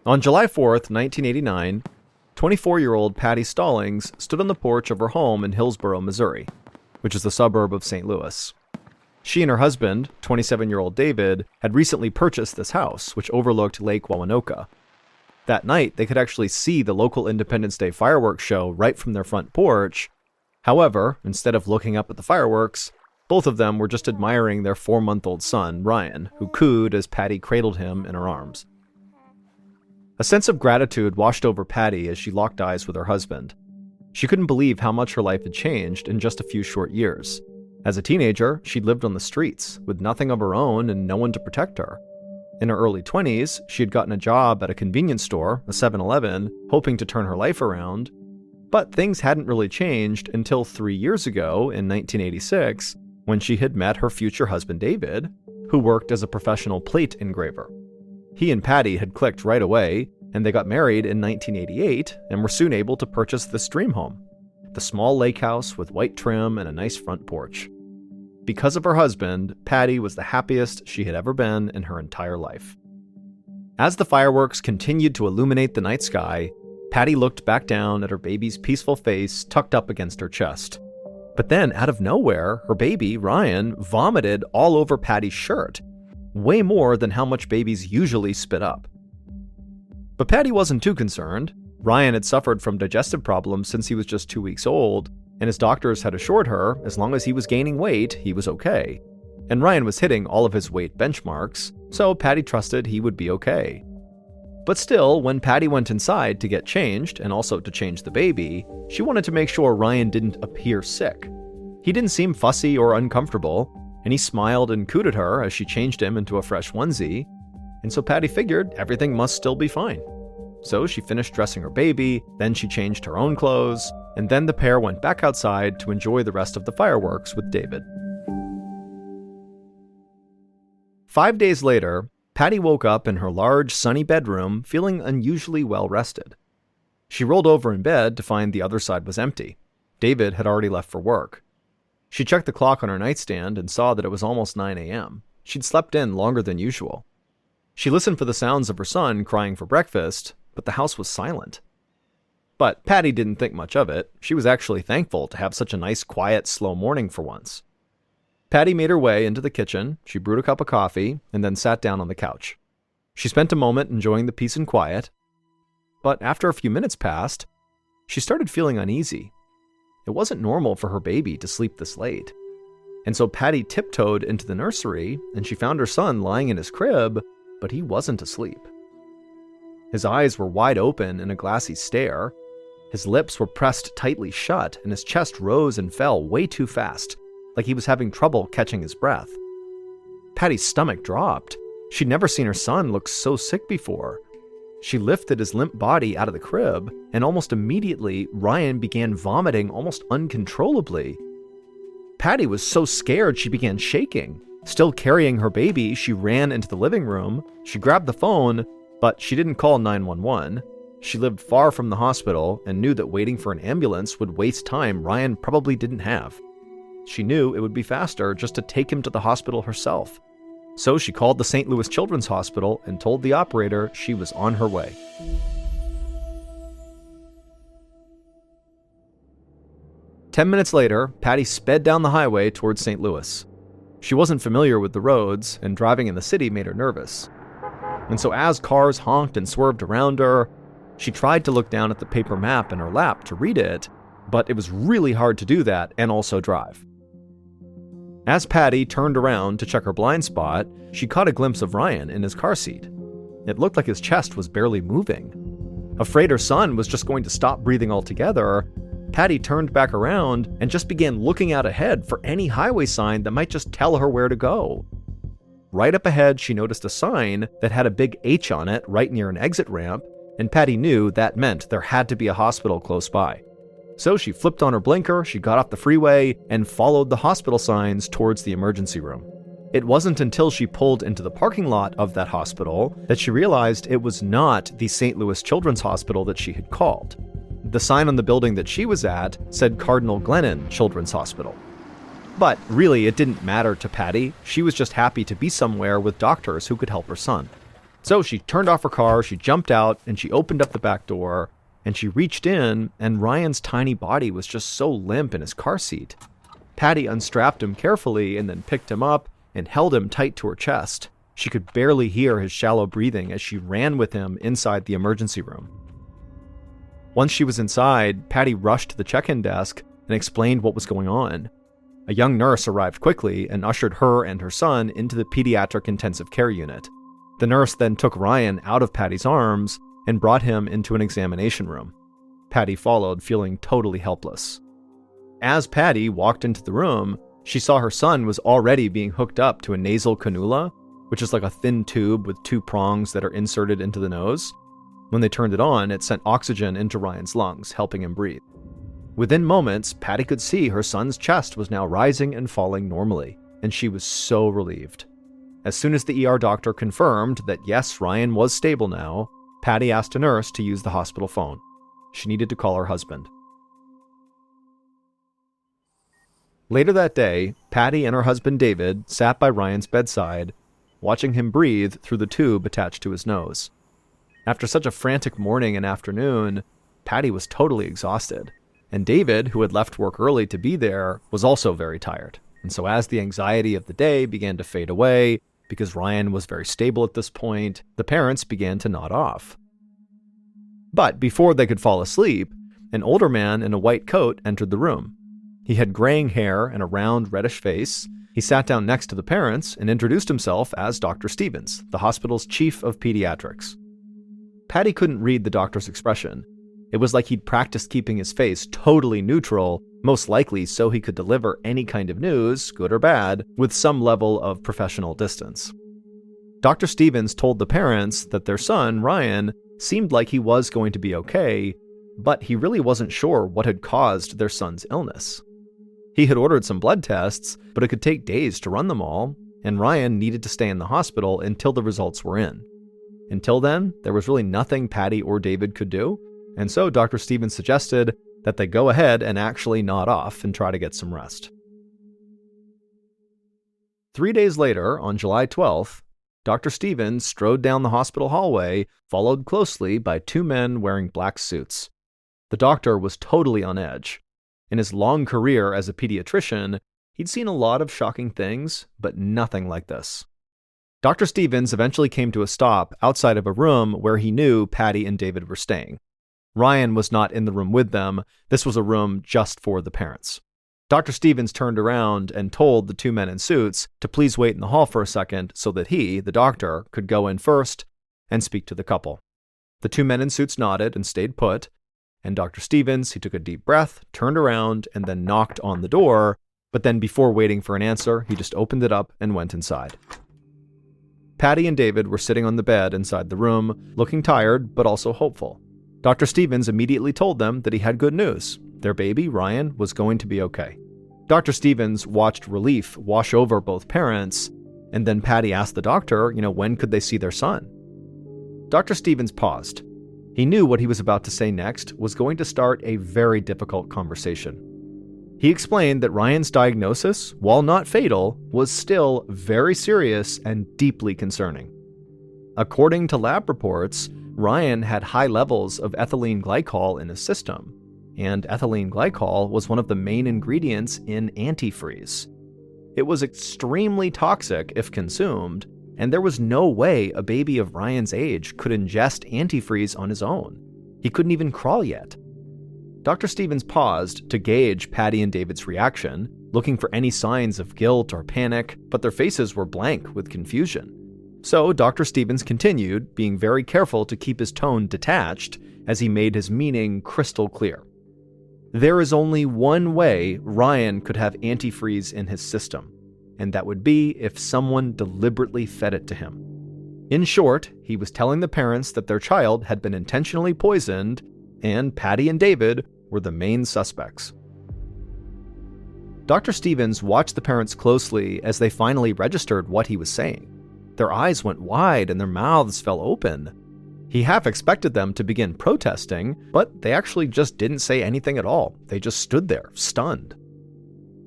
On July 4th, 1989, 24-year-old Patty Stallings stood on the porch of her home in Hillsborough, Missouri, which is a suburb of St. Louis. She and her husband, 27-year-old David, had recently purchased this house, which overlooked Lake Wawanoka. That night, they could actually see the local Independence Day fireworks show right from their front porch. However, instead of looking up at the fireworks, both of them were just admiring their 4-month-old son, Ryan, who cooed as Patty cradled him in her arms. A sense of gratitude washed over Patty as she locked eyes with her husband. She couldn't believe how much her life had changed in just a few short years. As a teenager, she'd lived on the streets, with nothing of her own and no one to protect her. In her early 20s, she had gotten a job at a convenience store, a 7-Eleven, hoping to turn her life around. But things hadn't really changed until 3 years ago, in 1986, when she had met her future husband David, who worked as a professional plate engraver. He and Patty had clicked right away, and they got married in 1988 and were soon able to purchase this dream home, the small lake house with white trim and a nice front porch. Because of her husband, Patty was the happiest she had ever been in her entire life. As the fireworks continued to illuminate the night sky, Patty looked back down at her baby's peaceful face tucked up against her chest. But then, out of nowhere, her baby, Ryan, vomited all over Patty's shirt, way more than how much babies usually spit up. But Patty wasn't too concerned. Ryan had suffered from digestive problems since he was just 2 weeks old, and his doctors had assured her as long as he was gaining weight, he was okay. And Ryan was hitting all of his weight benchmarks, so Patty trusted he would be okay. But still, when Patty went inside to get changed, and also to change the baby, she wanted to make sure Ryan didn't appear sick. He didn't seem fussy or uncomfortable, and he smiled and cooed at her as she changed him into a fresh onesie, and so Patty figured everything must still be fine. So she finished dressing her baby, then she changed her own clothes, and then the pair went back outside to enjoy the rest of the fireworks with David. 5 days later, Patty woke up in her large, sunny bedroom feeling unusually well rested. She rolled over in bed to find the other side was empty. David had already left for work. She checked the clock on her nightstand and saw that it was almost 9 a.m. She'd slept in longer than usual. She listened for the sounds of her son crying for breakfast, but the house was silent. But Patty didn't think much of it. She was actually thankful to have such a nice, quiet, slow morning for once. Patty made her way into the kitchen, she brewed a cup of coffee, and then sat down on the couch. She spent a moment enjoying the peace and quiet, but after a few minutes passed, she started feeling uneasy. It wasn't normal for her baby to sleep this late. And so Patty tiptoed into the nursery, and she found her son lying in his crib, but he wasn't asleep. His eyes were wide open in a glassy stare, his lips were pressed tightly shut, and his chest rose and fell way too fast, like he was having trouble catching his breath. Patty's stomach dropped. She'd never seen her son look so sick before. She lifted his limp body out of the crib, and almost immediately, Ryan began vomiting almost uncontrollably. Patty was so scared she began shaking. Still carrying her baby, she ran into the living room. She grabbed the phone, but she didn't call 911. She lived far from the hospital and knew that waiting for an ambulance would waste time Ryan probably didn't have. She knew it would be faster just to take him to the hospital herself. So she called the St. Louis Children's Hospital and told the operator she was on her way. "10 minutes later, Patty sped down the highway towards St. Louis. She wasn't familiar with the roads, and driving in the city made her nervous. And so as cars honked and swerved around her, she tried to look down at the paper map in her lap to read it, but it was really hard to do that and also drive. As Patty turned around to check her blind spot, she caught a glimpse of Ryan in his car seat. It looked like his chest was barely moving. Afraid her son was just going to stop breathing altogether, Patty turned back around and just began looking out ahead for any highway sign that might just tell her where to go. Right up ahead, she noticed a sign that had a big H on it right near an exit ramp, and Patty knew that meant there had to be a hospital close by. So she flipped on her blinker, she got off the freeway, and followed the hospital signs towards the emergency room. It wasn't until she pulled into the parking lot of that hospital that she realized it was not the St. Louis Children's Hospital that she had called. The sign on the building that she was at said Cardinal Glennon Children's Hospital. But really, it didn't matter to Patty. She was just happy to be somewhere with doctors who could help her son. So she turned off her car, she jumped out, and she opened up the back door, and she reached in, and Ryan's tiny body was just so limp in his car seat. Patty unstrapped him carefully and then picked him up and held him tight to her chest. She could barely hear his shallow breathing as she ran with him inside the emergency room. Once she was inside, Patty rushed to the check-in desk and explained what was going on. A young nurse arrived quickly and ushered her and her son into the pediatric intensive care unit. The nurse then took Ryan out of Patty's arms and brought him into an examination room. Patty followed, feeling totally helpless. As Patty walked into the room, she saw her son was already being hooked up to a nasal cannula, which is like a thin tube with two prongs that are inserted into the nose. When they turned it on, it sent oxygen into Ryan's lungs, helping him breathe. Within moments, Patty could see her son's chest was now rising and falling normally, and she was so relieved. As soon as the ER doctor confirmed that yes, Ryan was stable now, Patty asked a nurse to use the hospital phone. She needed to call her husband. Later that day, Patty and her husband David sat by Ryan's bedside, watching him breathe through the tube attached to his nose. After such a frantic morning and afternoon, Patty was totally exhausted, and David, who had left work early to be there, was also very tired. And so as the anxiety of the day began to fade away, because Ryan was very stable at this point, the parents began to nod off. But before they could fall asleep, an older man in a white coat entered the room. He had graying hair and a round, reddish face. He sat down next to the parents and introduced himself as Dr. Stevens, the hospital's chief of pediatrics. Patty couldn't read the doctor's expression. It was like he'd practiced keeping his face totally neutral, most likely so he could deliver any kind of news, good or bad, with some level of professional distance. Dr. Stevens told the parents that their son, Ryan, seemed like he was going to be okay, but he really wasn't sure what had caused their son's illness. He had ordered some blood tests, but it could take days to run them all, and Ryan needed to stay in the hospital until the results were in. Until then, there was really nothing Patty or David could do, and so Dr. Stevens suggested that they go ahead and actually nod off and try to get some rest. 3 days later, on July 12th, Dr. Stevens strode down the hospital hallway, followed closely by two men wearing black suits. The doctor was totally on edge. In his long career as a pediatrician, he'd seen a lot of shocking things, but nothing like this. Dr. Stevens eventually came to a stop outside of a room where he knew Patty and David were staying. Ryan was not in the room with them. This was a room just for the parents. Dr. Stevens turned around and told the two men in suits to please wait in the hall for a second so that he, the doctor, could go in first and speak to the couple. The two men in suits nodded and stayed put, and Dr. Stevens, he took a deep breath, turned around, and then knocked on the door, but then before waiting for an answer, he just opened it up and went inside. Patty and David were sitting on the bed inside the room, looking tired but also hopeful. Dr. Stevens immediately told them that he had good news. Their baby, Ryan, was going to be okay. Dr. Stevens watched relief wash over both parents, and then Patty asked the doctor, when could they see their son? Dr. Stevens paused. He knew what he was about to say next was going to start a very difficult conversation. He explained that Ryan's diagnosis, while not fatal, was still very serious and deeply concerning. According to lab reports, Ryan had high levels of ethylene glycol in his system, and ethylene glycol was one of the main ingredients in antifreeze. It was extremely toxic if consumed, and there was no way a baby of Ryan's age could ingest antifreeze on his own. He couldn't even crawl yet. Dr. Stevens paused to gauge Patty and David's reaction, looking for any signs of guilt or panic, but their faces were blank with confusion. So Dr. Stevens continued, being very careful to keep his tone detached as he made his meaning crystal clear. There is only one way Ryan could have antifreeze in his system, and that would be if someone deliberately fed it to him. In short, he was telling the parents that their child had been intentionally poisoned, and Patty and David were the main suspects. Dr. Stevens watched the parents closely as they finally registered what he was saying. Their eyes went wide and their mouths fell open. He half expected them to begin protesting, but they actually just didn't say anything at all. They just stood there, stunned.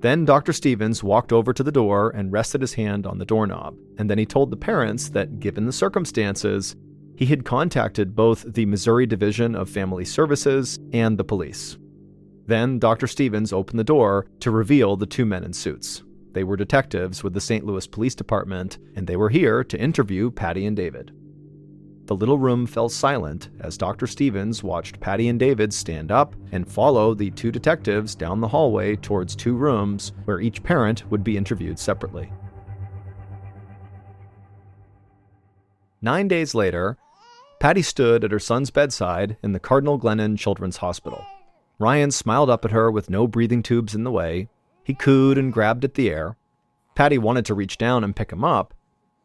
Then Dr. Stevens walked over to the door and rested his hand on the doorknob, and then he told the parents that, given the circumstances, he had contacted both the Missouri Division of Family Services and the police. Then Dr. Stevens opened the door to reveal the two men in suits. They were detectives with the St. Louis Police Department, and they were here to interview Patty and David. The little room fell silent as Dr. Stevens watched Patty and David stand up and follow the two detectives down the hallway towards two rooms where each parent would be interviewed separately. 9 days later, Patty stood at her son's bedside in the Cardinal Glennon Children's Hospital. Ryan smiled up at her with no breathing tubes in the way. He cooed and grabbed at the air. Patty wanted to reach down and pick him up,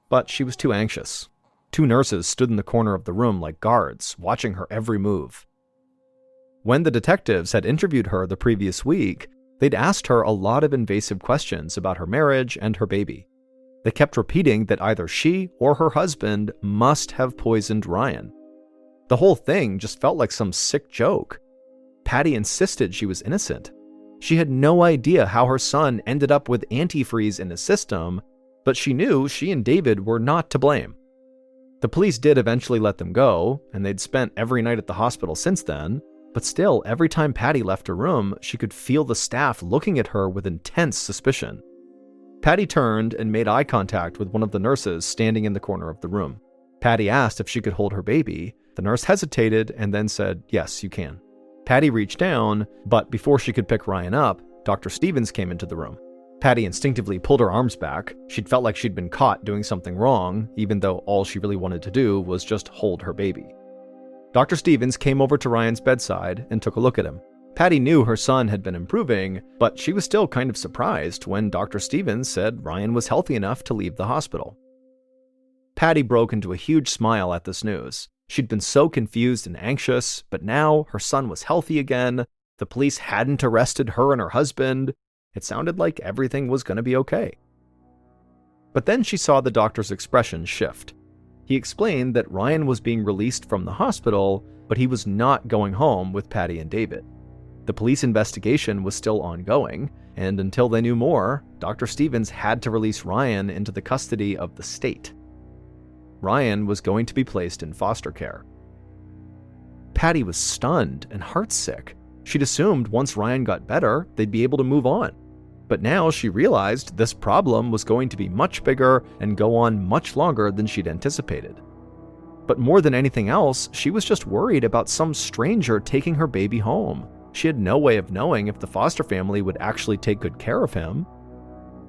but she was too anxious. Two nurses stood in the corner of the room like guards, watching her every move. When the detectives had interviewed her the previous week, they'd asked her a lot of invasive questions about her marriage and her baby. They kept repeating that either she or her husband must have poisoned Ryan. The whole thing just felt like some sick joke. Patty insisted she was innocent. She had no idea how her son ended up with antifreeze in his system, but she knew she and David were not to blame. The police did eventually let them go, and they'd spent every night at the hospital since then, but still, every time Patty left her room, she could feel the staff looking at her with intense suspicion. Patty turned and made eye contact with one of the nurses standing in the corner of the room. Patty asked if she could hold her baby. The nurse hesitated and then said, "Yes, you can." Patty reached down, but before she could pick Ryan up, Dr. Stevens came into the room. Patty instinctively pulled her arms back. She'd felt like she'd been caught doing something wrong, even though all she really wanted to do was just hold her baby. Dr. Stevens came over to Ryan's bedside and took a look at him. Patty knew her son had been improving, but she was still kind of surprised when Dr. Stevens said Ryan was healthy enough to leave the hospital. Patty broke into a huge smile at this news. She'd been so confused and anxious, but now her son was healthy again. The police hadn't arrested her and her husband. It sounded like everything was going to be okay. But then she saw the doctor's expression shift. He explained that Ryan was being released from the hospital, but he was not going home with Patty and David. The police investigation was still ongoing, and until they knew more, Dr. Stevens had to release Ryan into the custody of the state. Ryan was going to be placed in foster care. Patty was stunned and heartsick. She'd assumed once Ryan got better, they'd be able to move on. But now she realized this problem was going to be much bigger and go on much longer than she'd anticipated. But more than anything else, she was just worried about some stranger taking her baby home. She had no way of knowing if the foster family would actually take good care of him.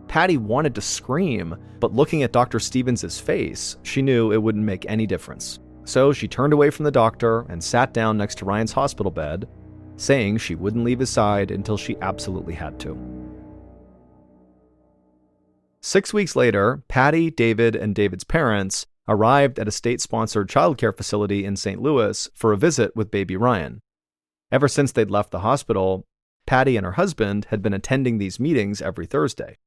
Patty wanted to scream, but looking at Dr. Stevens' face, she knew it wouldn't make any difference. So she turned away from the doctor and sat down next to Ryan's hospital bed, saying she wouldn't leave his side until she absolutely had to. 6 weeks later, Patty, David, and David's parents arrived at a state-sponsored childcare facility in St. Louis for a visit with baby Ryan. Ever since they'd left the hospital, Patty and her husband had been attending these meetings every Thursday.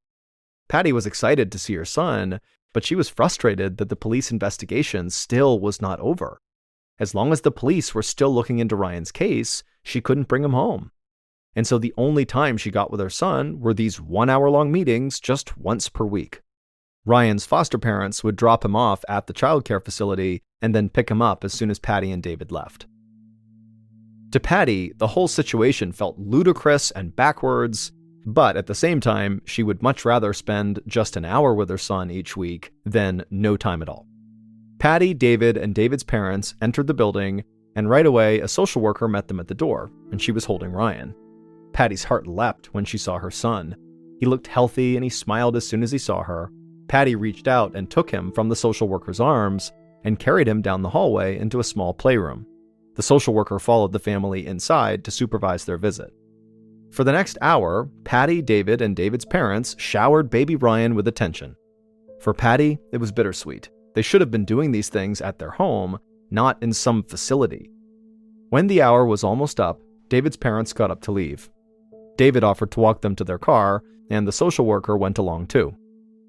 Patty was excited to see her son, but she was frustrated that the police investigation still was not over. As long as the police were still looking into Ryan's case, she couldn't bring him home. And so the only time she got with her son were these 1-hour-long meetings just once per week. Ryan's foster parents would drop him off at the childcare facility and then pick him up as soon as Patty and David left. To Patty, the whole situation felt ludicrous and backwards, but at the same time, she would much rather spend just an hour with her son each week than no time at all. Patty, David, and David's parents entered the building, and right away, a social worker met them at the door, and she was holding Ryan. Patty's heart leapt when she saw her son. He looked healthy, and he smiled as soon as he saw her. Patty reached out and took him from the social worker's arms and carried him down the hallway into a small playroom. The social worker followed the family inside to supervise their visit. For the next hour, Patty, David, and David's parents showered baby Ryan with attention. For Patty, it was bittersweet. They should have been doing these things at their home, not in some facility. When the hour was almost up, David's parents got up to leave. David offered to walk them to their car, and the social worker went along too.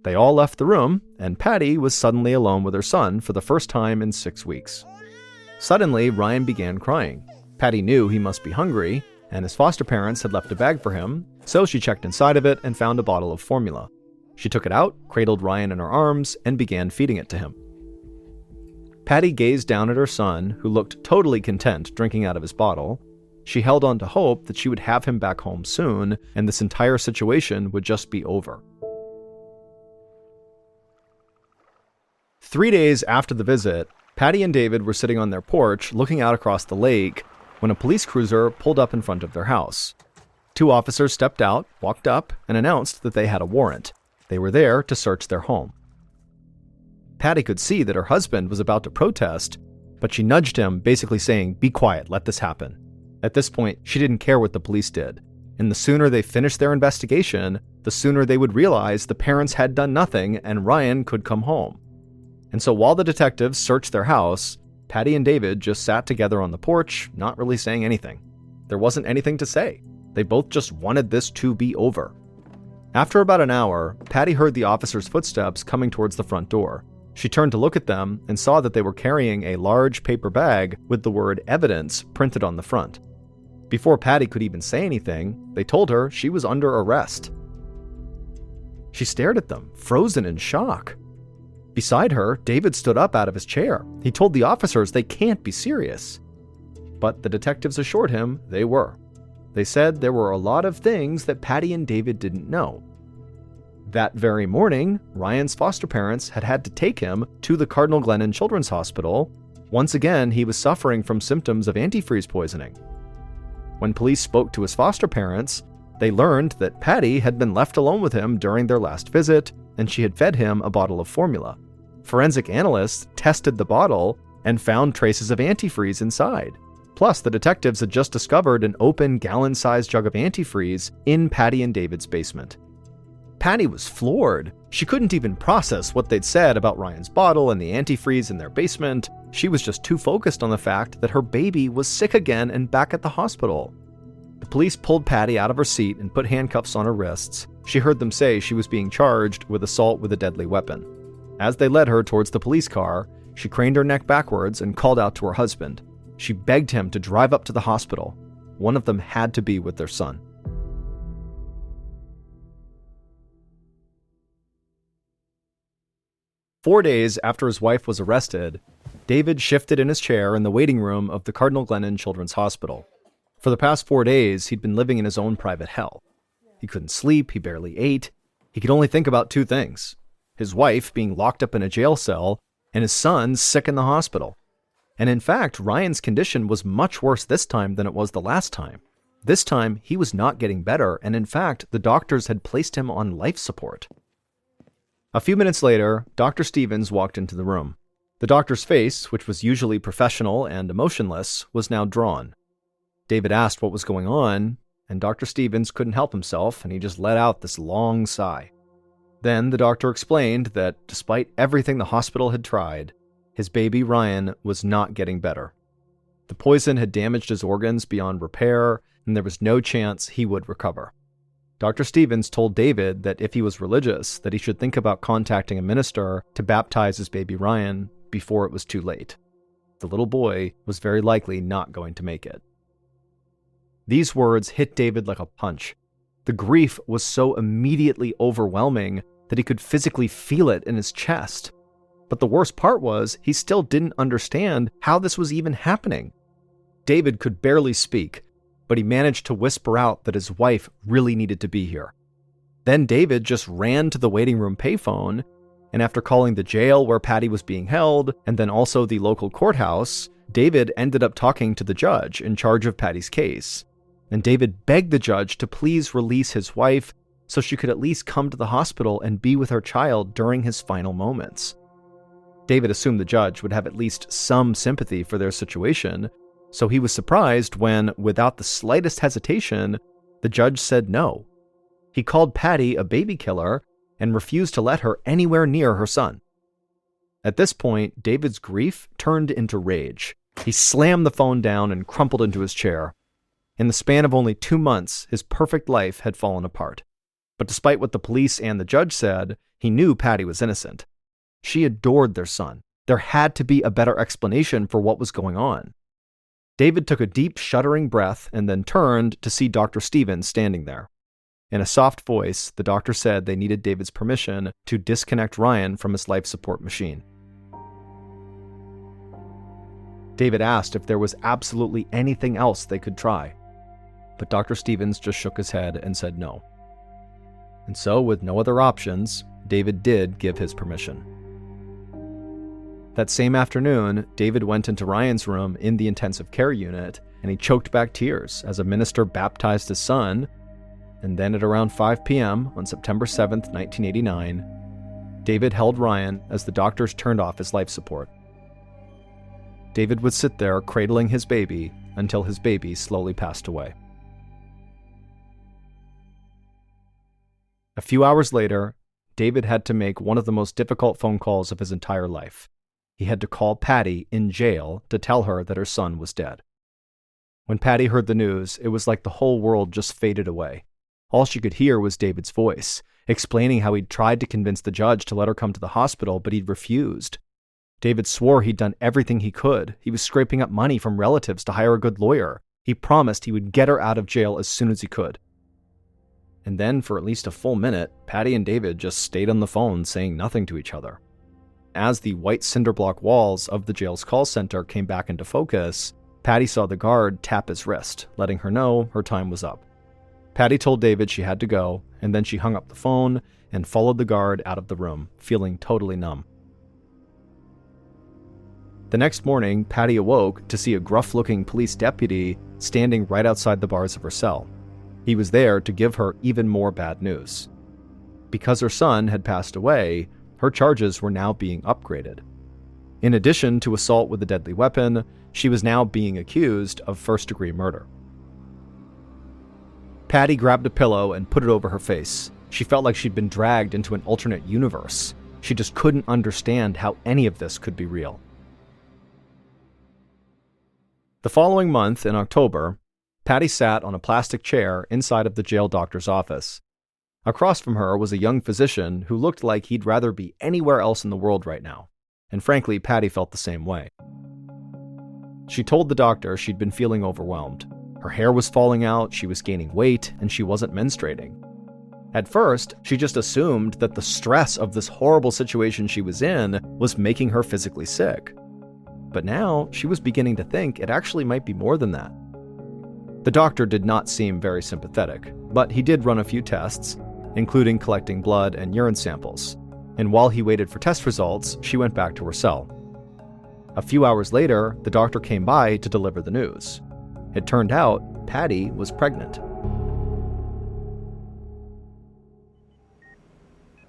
They all left the room, and Patty was suddenly alone with her son for the first time in 6 weeks. Suddenly, Ryan began crying. Patty knew he must be hungry, and his foster parents had left a bag for him, so she checked inside of it and found a bottle of formula. She took it out, cradled Ryan in her arms, and began feeding it to him. Patty gazed down at her son, who looked totally content drinking out of his bottle. She held on to hope that she would have him back home soon, and this entire situation would just be over. 3 days after the visit, Patty and David were sitting on their porch looking out across the lake when a police cruiser pulled up in front of their house. 2 officers stepped out, walked up, and announced that they had a warrant. They were there to search their home. Patty could see that her husband was about to protest, but she nudged him, basically saying, "Be quiet, let this happen." At this point, she didn't care what the police did, and the sooner they finished their investigation, the sooner they would realize the parents had done nothing and Ryan could come home. And so while the detectives searched their house, Patty and David just sat together on the porch, not really saying anything. There wasn't anything to say. They both just wanted this to be over. After about an hour, Patty heard the officer's footsteps coming towards the front door. She turned to look at them and saw that they were carrying a large paper bag with the word evidence printed on the front. Before Patty could even say anything, they told her she was under arrest. She stared at them, frozen in shock. Beside her, David stood up out of his chair. He told the officers they can't be serious. But the detectives assured him they were. They said there were a lot of things that Patty and David didn't know. That very morning, Ryan's foster parents had had to take him to the Cardinal Glennon Children's Hospital. Once again, he was suffering from symptoms of antifreeze poisoning. When police spoke to his foster parents, they learned that Patty had been left alone with him during their last visit, and she had fed him a bottle of formula. Forensic analysts tested the bottle and found traces of antifreeze inside. Plus, the detectives had just discovered an open gallon-sized jug of antifreeze in Patty and David's basement. Patty was floored. She couldn't even process what they'd said about Ryan's bottle and the antifreeze in their basement. She was just too focused on the fact that her baby was sick again and back at the hospital. The police pulled Patty out of her seat and put handcuffs on her wrists. She heard them say she was being charged with assault with a deadly weapon. As they led her towards the police car, she craned her neck backwards and called out to her husband. She begged him to drive up to the hospital. One of them had to be with their son. "4 days after his wife was arrested, David shifted in his chair in the waiting room of the Cardinal Glennon Children's Hospital. For the past 4 days, he'd been living in his own private hell. He couldn't sleep, he barely ate. He could only think about 2 things: his wife being locked up in a jail cell, and his son sick in the hospital. And in fact, Ryan's condition was much worse this time than it was the last time. This time, he was not getting better, and in fact, the doctors had placed him on life support. A few minutes later, Dr. Stevens walked into the room. The doctor's face, which was usually professional and emotionless, was now drawn. David asked what was going on, and Dr. Stevens couldn't help himself, and he just let out this long sigh. Then the doctor explained that despite everything the hospital had tried, his baby Ryan was not getting better. The poison had damaged his organs beyond repair, and there was no chance he would recover. Dr. Stevens told David that if he was religious, that he should think about contacting a minister to baptize his baby Ryan before it was too late. The little boy was very likely not going to make it. These words hit David like a punch. The grief was so immediately overwhelming that he could physically feel it in his chest. But the worst part was, he still didn't understand how this was even happening. David could barely speak, but he managed to whisper out that his wife really needed to be here. Then David just ran to the waiting room payphone, and after calling the jail where Patty was being held, and then also the local courthouse, David ended up talking to the judge in charge of Patty's case. And David begged the judge to please release his wife so she could at least come to the hospital and be with her child during his final moments. David assumed the judge would have at least some sympathy for their situation, so he was surprised when, without the slightest hesitation, the judge said no. He called Patty a baby killer and refused to let her anywhere near her son. At this point, David's grief turned into rage. He slammed the phone down and crumpled into his chair. In the span of only 2 months, his perfect life had fallen apart. But despite what the police and the judge said, he knew Patty was innocent. She adored their son. There had to be a better explanation for what was going on. David took a deep, shuddering breath and then turned to see Dr. Stevens standing there. In a soft voice, the doctor said they needed David's permission to disconnect Ryan from his life support machine. David asked if there was absolutely anything else they could try, but Dr. Stevens just shook his head and said no. And so, with no other options, David did give his permission. That same afternoon, David went into Ryan's room in the intensive care unit, and he choked back tears as a minister baptized his son. And then at around 5 p.m. on September 7th, 1989, David held Ryan as the doctors turned off his life support. David would sit there cradling his baby until his baby slowly passed away. A few hours later, David had to make one of the most difficult phone calls of his entire life. He had to call Patty in jail to tell her that her son was dead. When Patty heard the news, it was like the whole world just faded away. All she could hear was David's voice, explaining how he'd tried to convince the judge to let her come to the hospital, but he'd refused. David swore he'd done everything he could. He was scraping up money from relatives to hire a good lawyer. He promised he would get her out of jail as soon as he could. And then, for at least a full minute, Patty and David just stayed on the phone, saying nothing to each other. As the white cinderblock walls of the jail's call center came back into focus, Patty saw the guard tap his wrist, letting her know her time was up. Patty told David she had to go, and then she hung up the phone and followed the guard out of the room, feeling totally numb. The next morning, Patty awoke to see a gruff-looking police deputy standing right outside the bars of her cell. He was there to give her even more bad news. Because her son had passed away, her charges were now being upgraded. In addition to assault with a deadly weapon, she was now being accused of first-degree murder. Patty grabbed a pillow and put it over her face. She felt like she'd been dragged into an alternate universe. She just couldn't understand how any of this could be real. The following month, in October, Patty sat on a plastic chair inside of the jail doctor's office. Across from her was a young physician who looked like he'd rather be anywhere else in the world right now. And frankly, Patty felt the same way. She told the doctor she'd been feeling overwhelmed. Her hair was falling out, she was gaining weight, and she wasn't menstruating. At first, she just assumed that the stress of this horrible situation she was in was making her physically sick. But now, she was beginning to think it actually might be more than that. The doctor did not seem very sympathetic, but he did run a few tests, including collecting blood and urine samples. And while he waited for test results, she went back to her cell. A few hours later, the doctor came by to deliver the news. It turned out Patty was pregnant.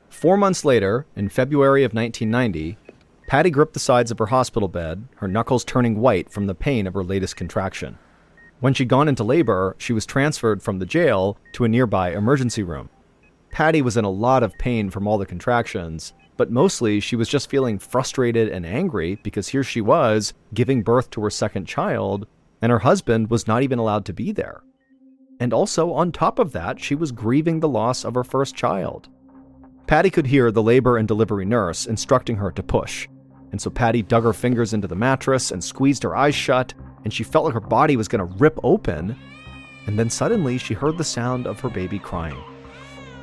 4 months later, in February of 1990, Patty gripped the sides of her hospital bed, her knuckles turning white from the pain of her latest contraction. When she'd gone into labor, she was transferred from the jail to a nearby emergency room. Patty was in a lot of pain from all the contractions, but mostly she was just feeling frustrated and angry because here she was, giving birth to her second child, and her husband was not even allowed to be there. And also, on top of that, she was grieving the loss of her first child. Patty could hear the labor and delivery nurse instructing her to push. And so Patty dug her fingers into the mattress and squeezed her eyes shut, and she felt like her body was going to rip open. And then suddenly she heard the sound of her baby crying.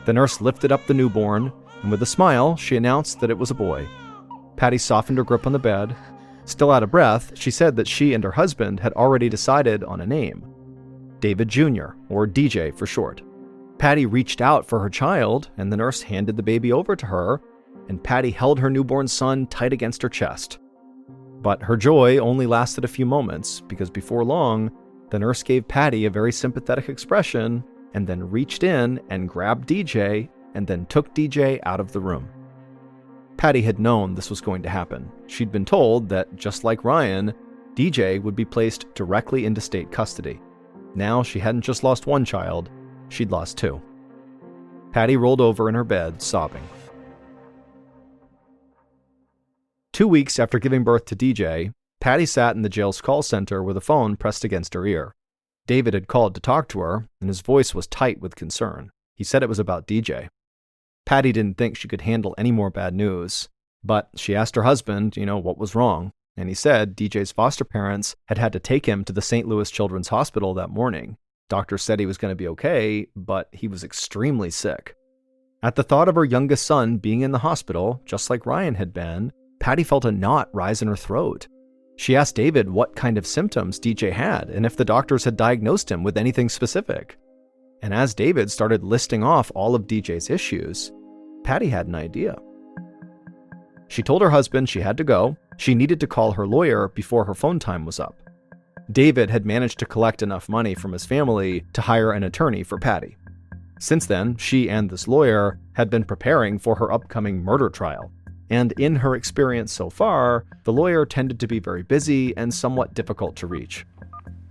The nurse lifted up the newborn, and with a smile, she announced that it was a boy. Patty softened her grip on the bed. Still out of breath, she said that she and her husband had already decided on a name. David Jr., or DJ for short. Patty reached out for her child, and the nurse handed the baby over to her, and Patty held her newborn son tight against her chest. But her joy only lasted a few moments, because before long, the nurse gave Patty a very sympathetic expression, and then reached in and grabbed DJ, and then took DJ out of the room. Patty had known this was going to happen. She'd been told that, just like Ryan, DJ would be placed directly into state custody. Now she hadn't just lost one child, she'd lost two. Patty rolled over in her bed, sobbing. 2 weeks after giving birth to DJ, Patty sat in the jail's call center with a phone pressed against her ear. David had called to talk to her, and his voice was tight with concern. He said it was about DJ. Patty didn't think she could handle any more bad news, but she asked her husband, what was wrong. and he said DJ's foster parents had to take him to the St. Louis Children's Hospital that morning. Doctors said he was going to be okay, but he was extremely sick. At the thought of her youngest son being in the hospital, just like Ryan had been, Patty felt a knot rise in her throat. She asked David what kind of symptoms DJ had and if the doctors had diagnosed him with anything specific. And as David started listing off all of DJ's issues, Patty had an idea. She told her husband she had to go. She needed to call her lawyer before her phone time was up. David had managed to collect enough money from his family to hire an attorney for Patty. Since then, she and this lawyer had been preparing for her upcoming murder trial. And in her experience so far, the lawyer tended to be very busy and somewhat difficult to reach.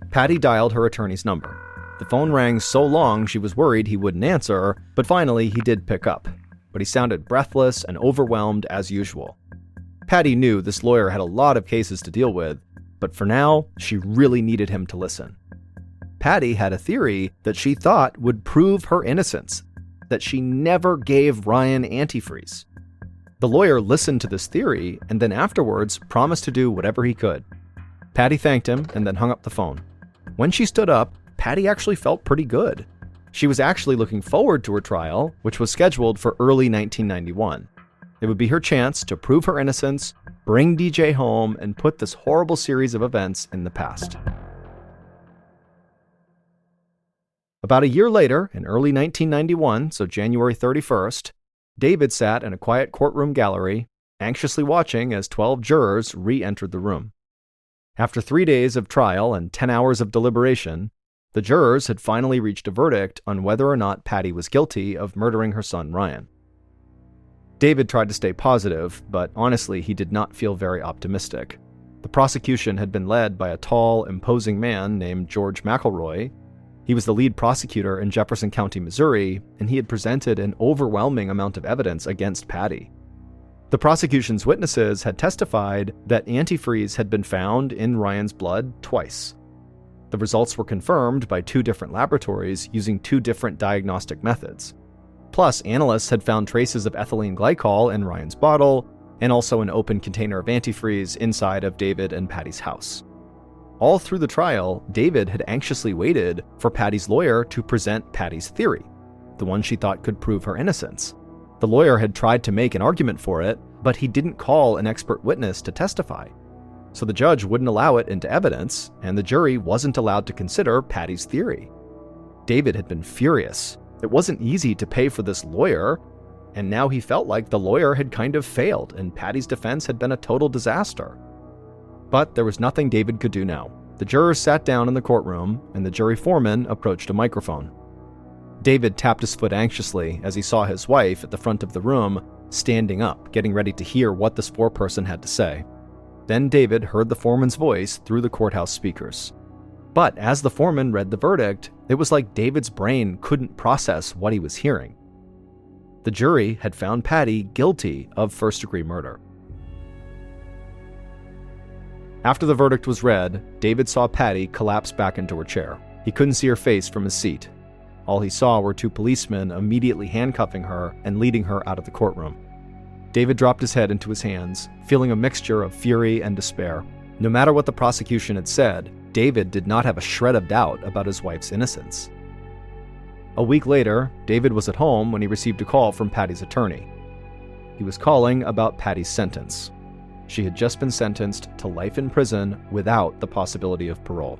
Patty dialed her attorney's number. The phone rang so long she was worried he wouldn't answer, but finally he did pick up. But he sounded breathless and overwhelmed as usual. Patty knew this lawyer had a lot of cases to deal with, but for now, she really needed him to listen. Patty had a theory that she thought would prove her innocence, that she never gave Ryan antifreeze. The lawyer listened to this theory and then afterwards promised to do whatever he could. Patty thanked him and then hung up the phone. When she stood up, Patty actually felt pretty good. She was actually looking forward to her trial, which was scheduled for early 1991. It would be her chance to prove her innocence, bring DJ home, and put this horrible series of events in the past. About a year later, in early 1991, so January 31st, David sat in a quiet courtroom gallery, anxiously watching as 12 jurors re-entered the room. After 3 days of trial and 10 hours of deliberation, the jurors had finally reached a verdict on whether or not Patty was guilty of murdering her son Ryan. David tried to stay positive, but honestly, he did not feel very optimistic. The prosecution had been led by a tall, imposing man named George McElroy. He was the lead prosecutor in Jefferson County, Missouri, and he had presented an overwhelming amount of evidence against Patty. The prosecution's witnesses had testified that antifreeze had been found in Ryan's blood twice. The results were confirmed by 2 different laboratories using 2 different diagnostic methods. Plus, analysts had found traces of ethylene glycol in Ryan's bottle, and also an open container of antifreeze inside of David and Patty's house. All through the trial, David had anxiously waited for Patty's lawyer to present Patty's theory, the one she thought could prove her innocence. The lawyer had tried to make an argument for it, but he didn't call an expert witness to testify. So the judge wouldn't allow it into evidence, and the jury wasn't allowed to consider Patty's theory. David had been furious. It wasn't easy to pay for this lawyer, and now he felt like the lawyer had kind of failed and Patty's defense had been a total disaster. But there was nothing David could do now. The jurors sat down in the courtroom, and the jury foreman approached a microphone. David tapped his foot anxiously as he saw his wife at the front of the room, standing up, getting ready to hear what this foreperson had to say. Then David heard the foreman's voice through the courthouse speakers. But as the foreman read the verdict, it was like David's brain couldn't process what he was hearing. The jury had found Patty guilty of first-degree murder. After the verdict was read, David saw Patty collapse back into her chair. He couldn't see her face from his seat. All he saw were 2 policemen immediately handcuffing her and leading her out of the courtroom. David dropped his head into his hands, feeling a mixture of fury and despair. No matter what the prosecution had said, David did not have a shred of doubt about his wife's innocence. A week later, David was at home when he received a call from Patty's attorney. He was calling about Patty's sentence. She had just been sentenced to life in prison without the possibility of parole.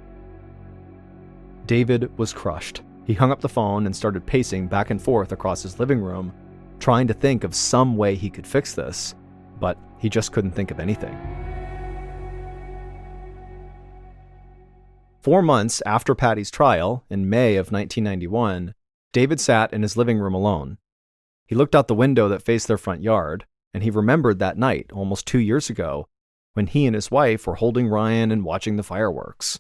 David was crushed. He hung up the phone and started pacing back and forth across his living room, trying to think of some way he could fix this, but he just couldn't think of anything. 4 months after Patty's trial, in May of 1991, David sat in his living room alone. He looked out the window that faced their front yard, and he remembered that night, almost 2 years ago, when he and his wife were holding Ryan and watching the fireworks.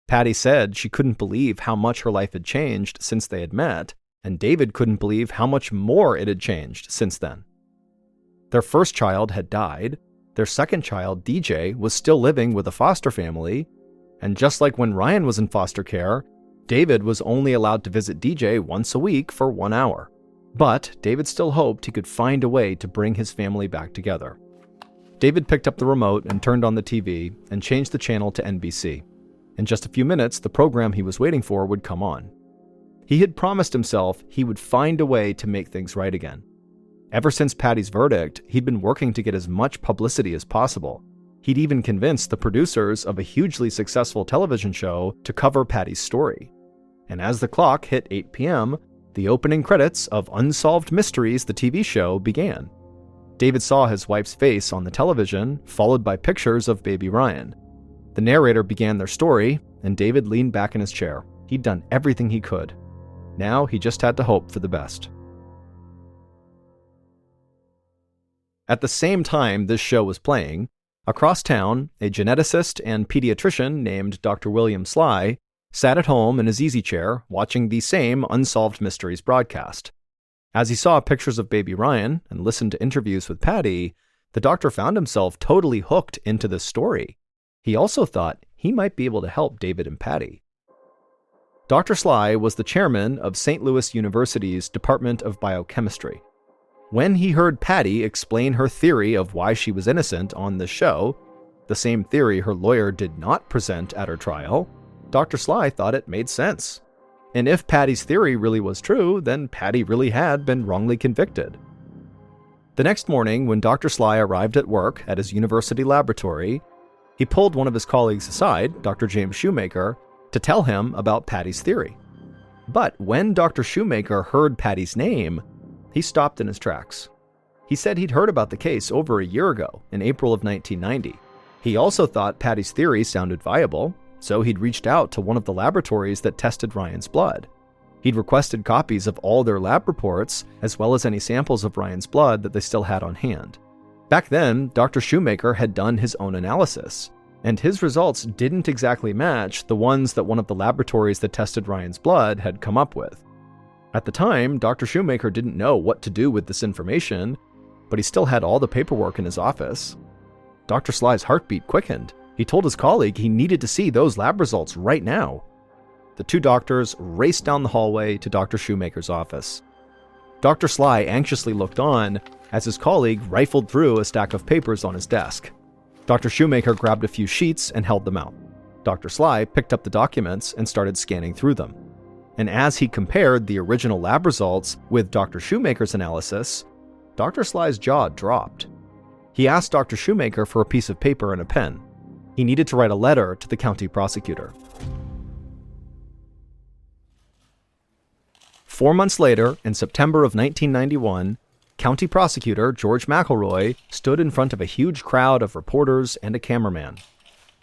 Patty said she couldn't believe how much her life had changed since they had met, and David couldn't believe how much more it had changed since then. Their first child had died, their second child, DJ, was still living with a foster family, and just like when Ryan was in foster care, David was only allowed to visit DJ once a week for 1 hour. But David still hoped he could find a way to bring his family back together. David picked up the remote and turned on the TV and changed the channel to NBC. In just a few minutes, the program he was waiting for would come on. He had promised himself he would find a way to make things right again. Ever since Patty's verdict, he'd been working to get as much publicity as possible. He'd even convinced the producers of a hugely successful television show to cover Patty's story. And as the clock hit 8 p.m., the opening credits of Unsolved Mysteries, the TV show, began. David saw his wife's face on the television, followed by pictures of baby Ryan. The narrator began their story, and David leaned back in his chair. He'd done everything he could. Now he just had to hope for the best. At the same time this show was playing, across town, a geneticist and pediatrician named Dr. William Sly sat at home in his easy chair watching the same Unsolved Mysteries broadcast. As he saw pictures of baby Ryan and listened to interviews with Patty, the doctor found himself totally hooked into this story. He also thought he might be able to help David and Patty. Dr. Sly was the chairman of St. Louis University's Department of Biochemistry. When he heard Patty explain her theory of why she was innocent on this show, the same theory her lawyer did not present at her trial, Dr. Sly thought it made sense. And if Patty's theory really was true, then Patty really had been wrongly convicted. The next morning, when Dr. Sly arrived at work at his university laboratory, he pulled one of his colleagues aside, Dr. James Shoemaker, to tell him about Patty's theory. But when Dr. Shoemaker heard Patty's name, he stopped in his tracks. He said he'd heard about the case over a year ago, in April of 1990. He also thought Patty's theory sounded viable, so he'd reached out to one of the laboratories that tested Ryan's blood. He'd requested copies of all their lab reports, as well as any samples of Ryan's blood that they still had on hand. Back then, Dr. Shoemaker had done his own analysis, and his results didn't exactly match the ones that one of the laboratories that tested Ryan's blood had come up with. At the time, Dr. Shoemaker didn't know what to do with this information, but he still had all the paperwork in his office. Dr. Sly's heartbeat quickened. He told his colleague he needed to see those lab results right now. The two doctors raced down the hallway to Dr. Shoemaker's office. Dr. Sly anxiously looked on as his colleague rifled through a stack of papers on his desk. Dr. Shoemaker grabbed a few sheets and held them out. Dr. Sly picked up the documents and started scanning through them. And as he compared the original lab results with Dr. Shoemaker's analysis, Dr. Sly's jaw dropped. He asked Dr. Shoemaker for a piece of paper and a pen. He needed to write a letter to the county prosecutor. 4 months later, in September of 1991, County Prosecutor George McElroy stood in front of a huge crowd of reporters and a cameraman.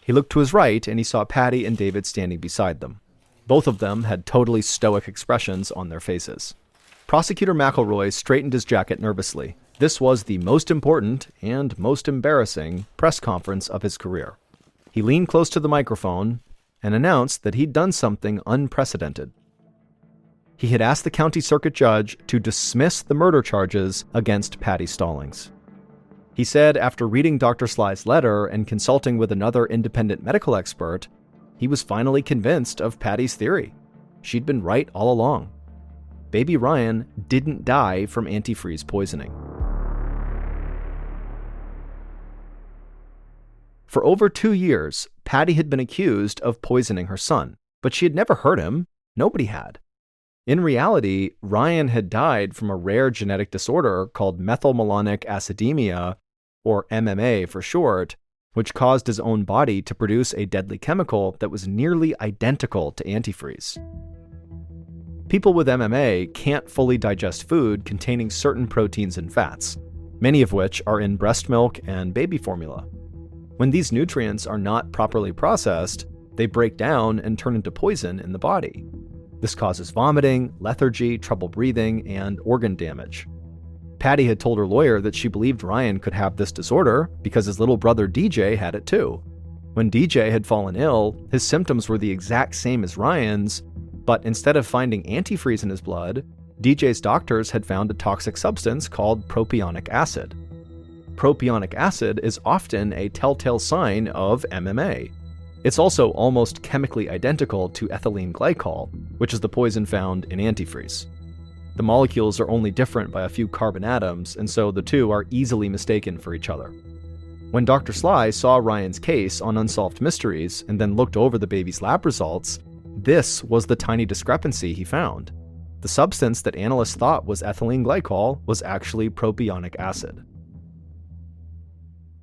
He looked to his right and he saw Patty and David standing beside them. Both of them had totally stoic expressions on their faces. Prosecutor McElroy straightened his jacket nervously. This was the most important and most embarrassing press conference of his career. He leaned close to the microphone and announced that he'd done something unprecedented. He had asked the county circuit judge to dismiss the murder charges against Patty Stallings. He said after reading Dr. Sly's letter and consulting with another independent medical expert, he was finally convinced of Patty's theory. She'd been right all along. Baby Ryan didn't die from antifreeze poisoning. For over 2 years, Patty had been accused of poisoning her son, but she had never hurt him. Nobody had. In reality, Ryan had died from a rare genetic disorder called methylmalonic acidemia, or MMA for short, which caused his own body to produce a deadly chemical that was nearly identical to antifreeze. People with MMA can't fully digest food containing certain proteins and fats, many of which are in breast milk and baby formula. When these nutrients are not properly processed, they break down and turn into poison in the body. This causes vomiting, lethargy, trouble breathing, and organ damage. Patty had told her lawyer that she believed Ryan could have this disorder because his little brother DJ had it too. When DJ had fallen ill, his symptoms were the exact same as Ryan's, but instead of finding antifreeze in his blood, DJ's doctors had found a toxic substance called propionic acid. Propionic acid is often a telltale sign of MMA. It's also almost chemically identical to ethylene glycol, which is the poison found in antifreeze. The molecules are only different by a few carbon atoms, and so the two are easily mistaken for each other. When Dr. Sly saw Ryan's case on Unsolved Mysteries and then looked over the baby's lab results, this was the tiny discrepancy he found. The substance that analysts thought was ethylene glycol was actually propionic acid.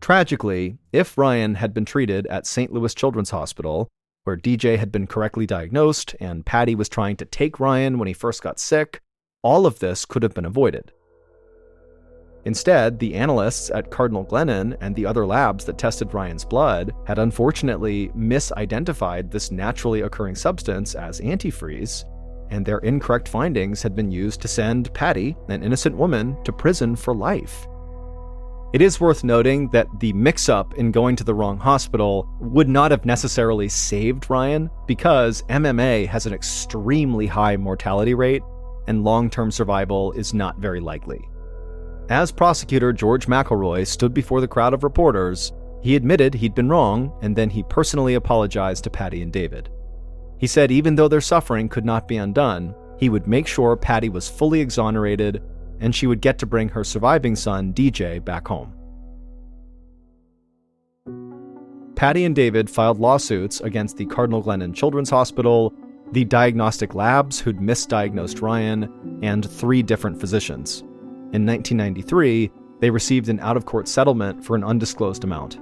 Tragically, if Ryan had been treated at St. Louis Children's Hospital, where DJ had been correctly diagnosed and Patty was trying to take Ryan when he first got sick, all of this could have been avoided. Instead, the analysts at Cardinal Glennon and the other labs that tested Ryan's blood had unfortunately misidentified this naturally occurring substance as antifreeze, and their incorrect findings had been used to send Patty, an innocent woman, to prison for life. It is worth noting that the mix-up in going to the wrong hospital would not have necessarily saved Ryan because MMA has an extremely high mortality rate and long-term survival is not very likely. As prosecutor George McElroy stood before the crowd of reporters, he admitted he'd been wrong and then he personally apologized to Patty and David. He said even though their suffering could not be undone, he would make sure Patty was fully exonerated and she would get to bring her surviving son, DJ, back home. Patty and David filed lawsuits against the Cardinal Glennon Children's Hospital, the diagnostic labs who'd misdiagnosed Ryan, and 3 different physicians. In 1993, they received an out-of-court settlement for an undisclosed amount.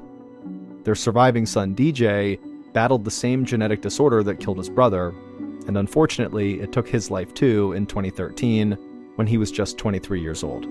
Their surviving son, DJ, battled the same genetic disorder that killed his brother, and unfortunately, it took his life too in 2013 when he was just 23 years old.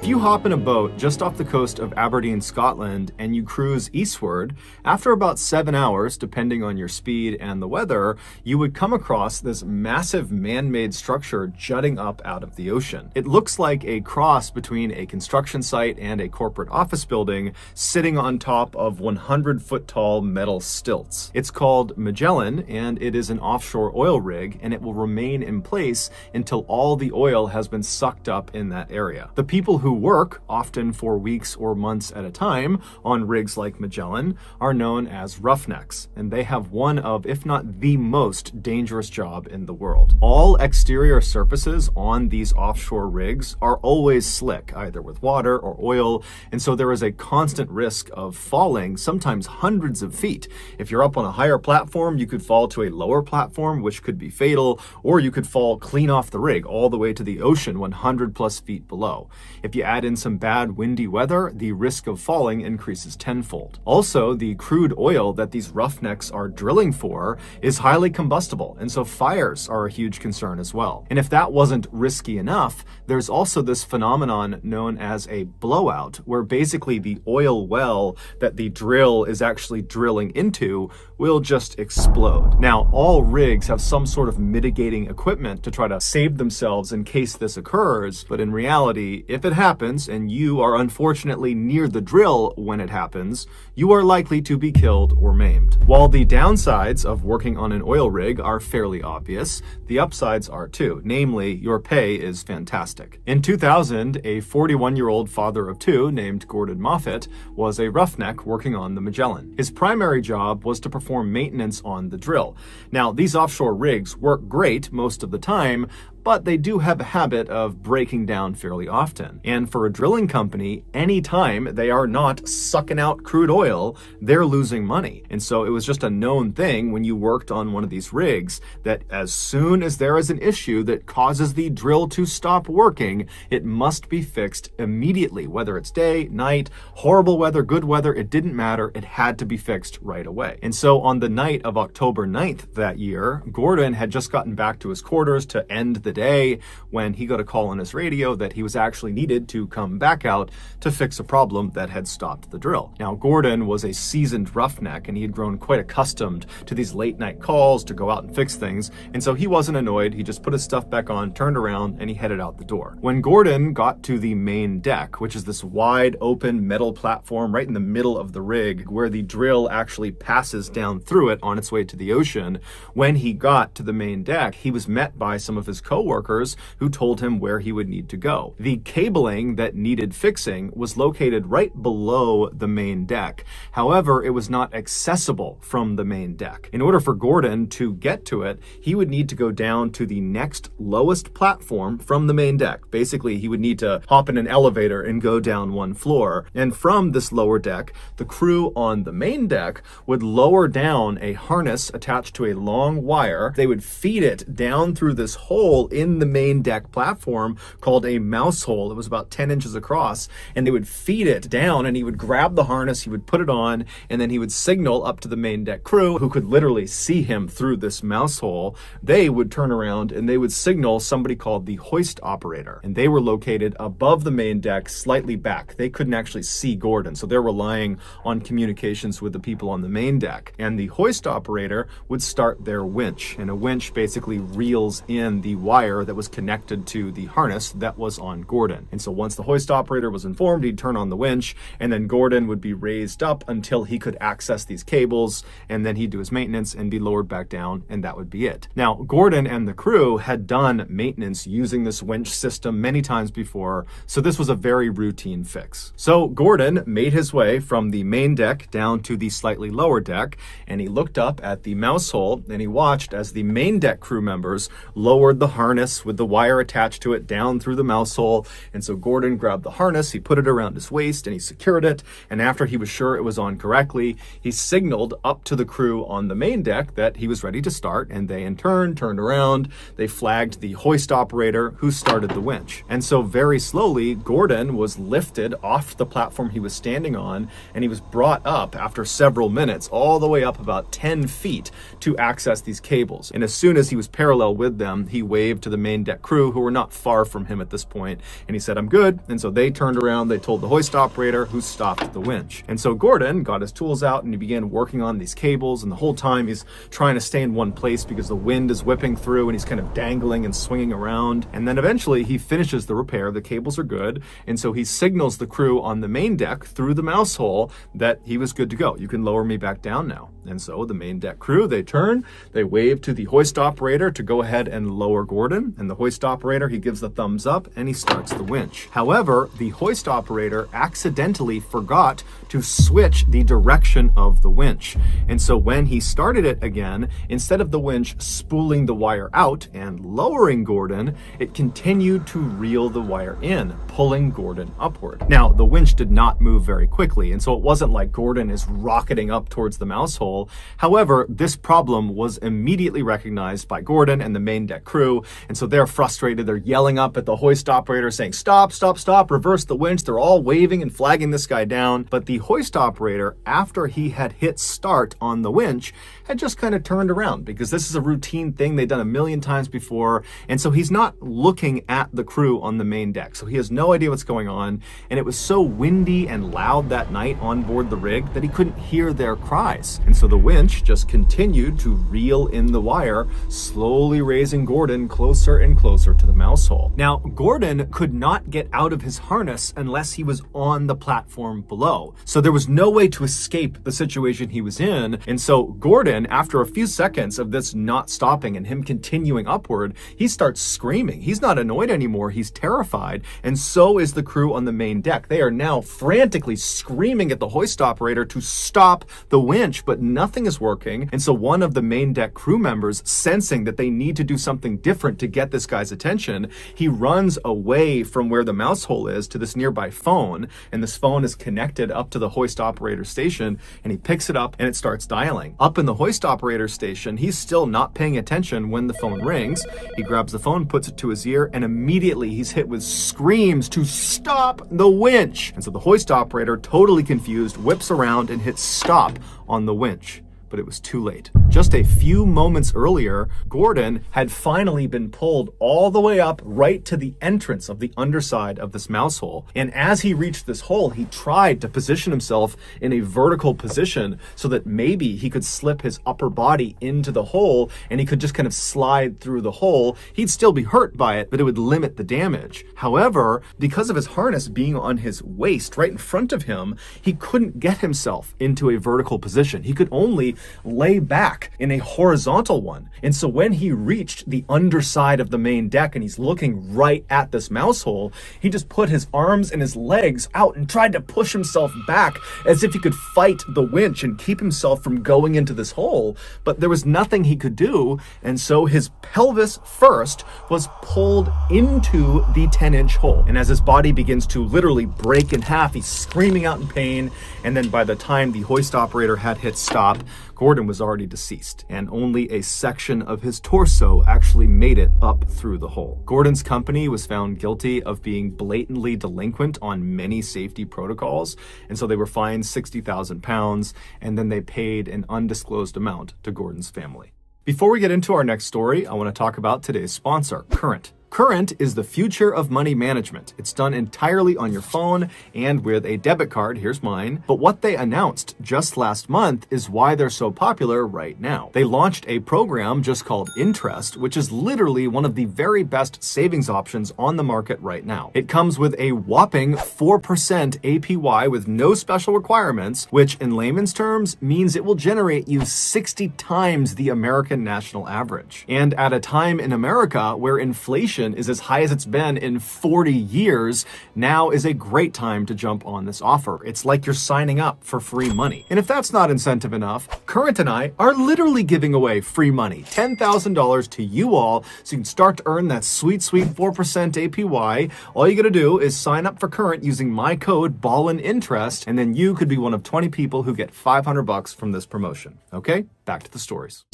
If you hop in a boat just off the coast of Aberdeen, Scotland, and you cruise eastward, after about 7 hours, depending on your speed and the weather, you would come across this massive man-made structure jutting up out of the ocean. It looks like a cross between a construction site and a corporate office building sitting on top of 100-foot-tall metal stilts. It's called Magellan, and it is an offshore oil rig, and it will remain in place until all the oil has been sucked up in that area. The people who work, often for weeks or months at a time, on rigs like Magellan are known as roughnecks, and they have one of, if not the most dangerous job in the world. All exterior surfaces on these offshore rigs are always slick, either with water or oil, and so there is a constant risk of falling, sometimes hundreds of feet. If you're up on a higher platform, you could fall to a lower platform, which could be fatal, or you could fall clean off the rig all the way to the ocean 100 plus feet below. If you add in some bad windy weather, the risk of falling increases tenfold. Also, the crude oil that these roughnecks are drilling for is highly combustible, and so fires are a huge concern as well. And if that wasn't risky enough, there's also this phenomenon known as a blowout, where basically the oil well that the drill is actually drilling into will just explode. Now, all rigs have some sort of mitigating equipment to try to save themselves in case this occurs, but in reality, if it happens and you are unfortunately near the drill when it happens, you are likely to be killed or maimed. While the downsides of working on an oil rig are fairly obvious, the upsides are too, namely your pay is fantastic. In 2000, a 41-year-old father of 2 named Gordon Moffat was a roughneck working on the Magellan. His primary job was to perform maintenance on the drill. Now, these offshore rigs work great most of the time, but they do have a habit of breaking down fairly often. And for a drilling company, anytime they are not sucking out crude oil, they're losing money. And so it was just a known thing when you worked on one of these rigs that as soon as there is an issue that causes the drill to stop working, it must be fixed immediately. Whether it's day, night, horrible weather, good weather, it didn't matter. It had to be fixed right away. And so on the night of October 9th that year, Gordon had just gotten back to his quarters to end the day when he got a call on his radio that he was actually needed to come back out to fix a problem that had stopped the drill. Now, Gordon was a seasoned roughneck and he had grown quite accustomed to these late night calls to go out and fix things, and so he wasn't annoyed. He just put his stuff back on, turned around, and he headed out the door. When Gordon got to the main deck, which is this wide open metal platform right in the middle of the rig where the drill actually passes down through it on its way to the ocean, when he got to the main deck, he was met by some of his coworkers coworkers who told him where he would need to go. The cabling that needed fixing was located right below the main deck. However, it was not accessible from the main deck. In order for Gordon to get to it, he would need to go down to the next lowest platform from the main deck. Basically, he would need to hop in an elevator and go down one floor. And from this lower deck, the crew on the main deck would lower down a harness attached to a long wire. They would feed it down through this hole in the main deck platform called a mouse hole. It was about 10 inches across, and they would feed it down, and he would grab the harness, he would put it on, and then he would signal up to the main deck crew, who could literally see him through this mouse hole. They would turn around and they would signal somebody called the hoist operator, and they were located above the main deck, slightly back. They couldn't actually see Gordon, so they're relying on communications with the people on the main deck. And the hoist operator would start their winch, and a winch basically reels in the wire that was connected to the harness that was on Gordon. And so once the hoist operator was informed, he'd turn on the winch, and then Gordon would be raised up until he could access these cables, and then he'd do his maintenance and be lowered back down, and that would be it. Now, Gordon and the crew had done maintenance using this winch system many times before, so this was a very routine fix. So Gordon made his way from the main deck down to the slightly lower deck, and he looked up at the mouse hole, and he watched as the main deck crew members lowered the harness with the wire attached to it down through the mouse hole. And so Gordon grabbed the harness, he put it around his waist, and he secured it, and after he was sure it was on correctly, he signaled up to the crew on the main deck that he was ready to start, and they in turn turned around, they flagged the hoist operator, who started the winch. And so very slowly, Gordon was lifted off the platform he was standing on, and he was brought up after several minutes, all the way up about 10 feet to access these cables. And as soon as he was parallel with them, he waved to the main deck crew, who were not far from him at this point, and he said, "I'm good." And so they turned around, they told the hoist operator, who stopped the winch. And so Gordon got his tools out and he began working on these cables, and the whole time he's trying to stay in one place because the wind is whipping through and he's kind of dangling and swinging around. And then eventually he finishes the repair, the cables are good, and so he signals the crew on the main deck through the mouse hole that he was good to go. "You can lower me back down now." And so the main deck crew, they turn, they wave to the hoist operator to go ahead and lower Gordon, and the hoist operator, he gives the thumbs up and he starts the winch. However, the hoist operator accidentally forgot to switch the direction of the winch. And so when he started it again, instead of the winch spooling the wire out and lowering Gordon, it continued to reel the wire in, pulling Gordon upward. Now, the winch did not move very quickly, and so it wasn't like Gordon is rocketing up towards the mouse hole. However, this problem was immediately recognized by Gordon and the main deck crew, and so they're frustrated. They're yelling up at the hoist operator saying, "Stop, stop, stop, reverse the winch." They're all waving and flagging this guy down. But the hoist operator, after he had hit start on the winch, had just kind of turned around, because this is a routine thing they've done a million times before. And so he's not looking at the crew on the main deck. So he has no idea what's going on. And it was so windy and loud that night on board the rig that he couldn't hear their cries. And so the winch just continued to reel in the wire, slowly raising Gordon closer and closer to the mouse hole. Now, Gordon could not get out of his harness unless he was on the platform below. So there was no way to escape the situation he was in. And so Gordon, after a few seconds of this not stopping and him continuing upward, he starts screaming. He's not annoyed anymore. He's terrified. And so is the crew on the main deck. They are now frantically screaming at the hoist operator to stop the winch, but nothing is working. And so one of the main deck crew members, sensing that they need to do something different to get this guy's attention, he runs away from where the mouse hole is to this nearby phone. And this phone is connected up to the hoist operator station, and he picks it up and it starts dialing. Up in the hoist operator station, he's still not paying attention when the phone rings. He grabs the phone, puts it to his ear, and immediately he's hit with screams to stop the winch. And so the hoist operator, totally confused, whips around and hits stop on the winch. But it was too late. Just a few moments earlier, Gordon had finally been pulled all the way up right to the entrance of the underside of this mouse hole. And as he reached this hole, he tried to position himself in a vertical position so that maybe he could slip his upper body into the hole and he could just kind of slide through the hole. He'd still be hurt by it, but it would limit the damage. However, because of his harness being on his waist right in front of him, he couldn't get himself into a vertical position. He could only lay back crack in a horizontal one. And so when he reached the underside of the main deck and he's looking right at this mouse hole, he just put his arms and his legs out and tried to push himself back as if he could fight the winch and keep himself from going into this hole. But there was nothing he could do, and so his pelvis first was pulled into the 10-inch hole. And as his body begins to literally break in half, he's screaming out in pain, and then by the time the hoist operator had hit stop, Gordon was already deceased, and only a section of his torso actually made it up through the hole. Gordon's company was found guilty of being blatantly delinquent on many safety protocols, and so they were fined £60,000, and then they paid an undisclosed amount to Gordon's family. Before we get into our next story, I want to talk about today's sponsor, Current. Current is the future of money management. It's done entirely on your phone and with a debit card. Here's mine. But what they announced just last month is why they're so popular right now. They launched a program just called Interest, which is literally one of the very best savings options on the market right now. It comes with a whopping 4% APY with no special requirements, which in layman's terms means it will generate you 60 times the American national average. And at a time in America where inflation is as high as it's been in 40 years, now is a great time to jump on this offer. It's like you're signing up for free money. And if that's not incentive enough, Current and I are literally giving away free money, $10,000 to you all, so you can start to earn that sweet, sweet 4% APY. All you gotta do is sign up for Current using my code BALLENINTEREST, and then you could be one of 20 people who get $500 from this promotion. Okay, back to the stories.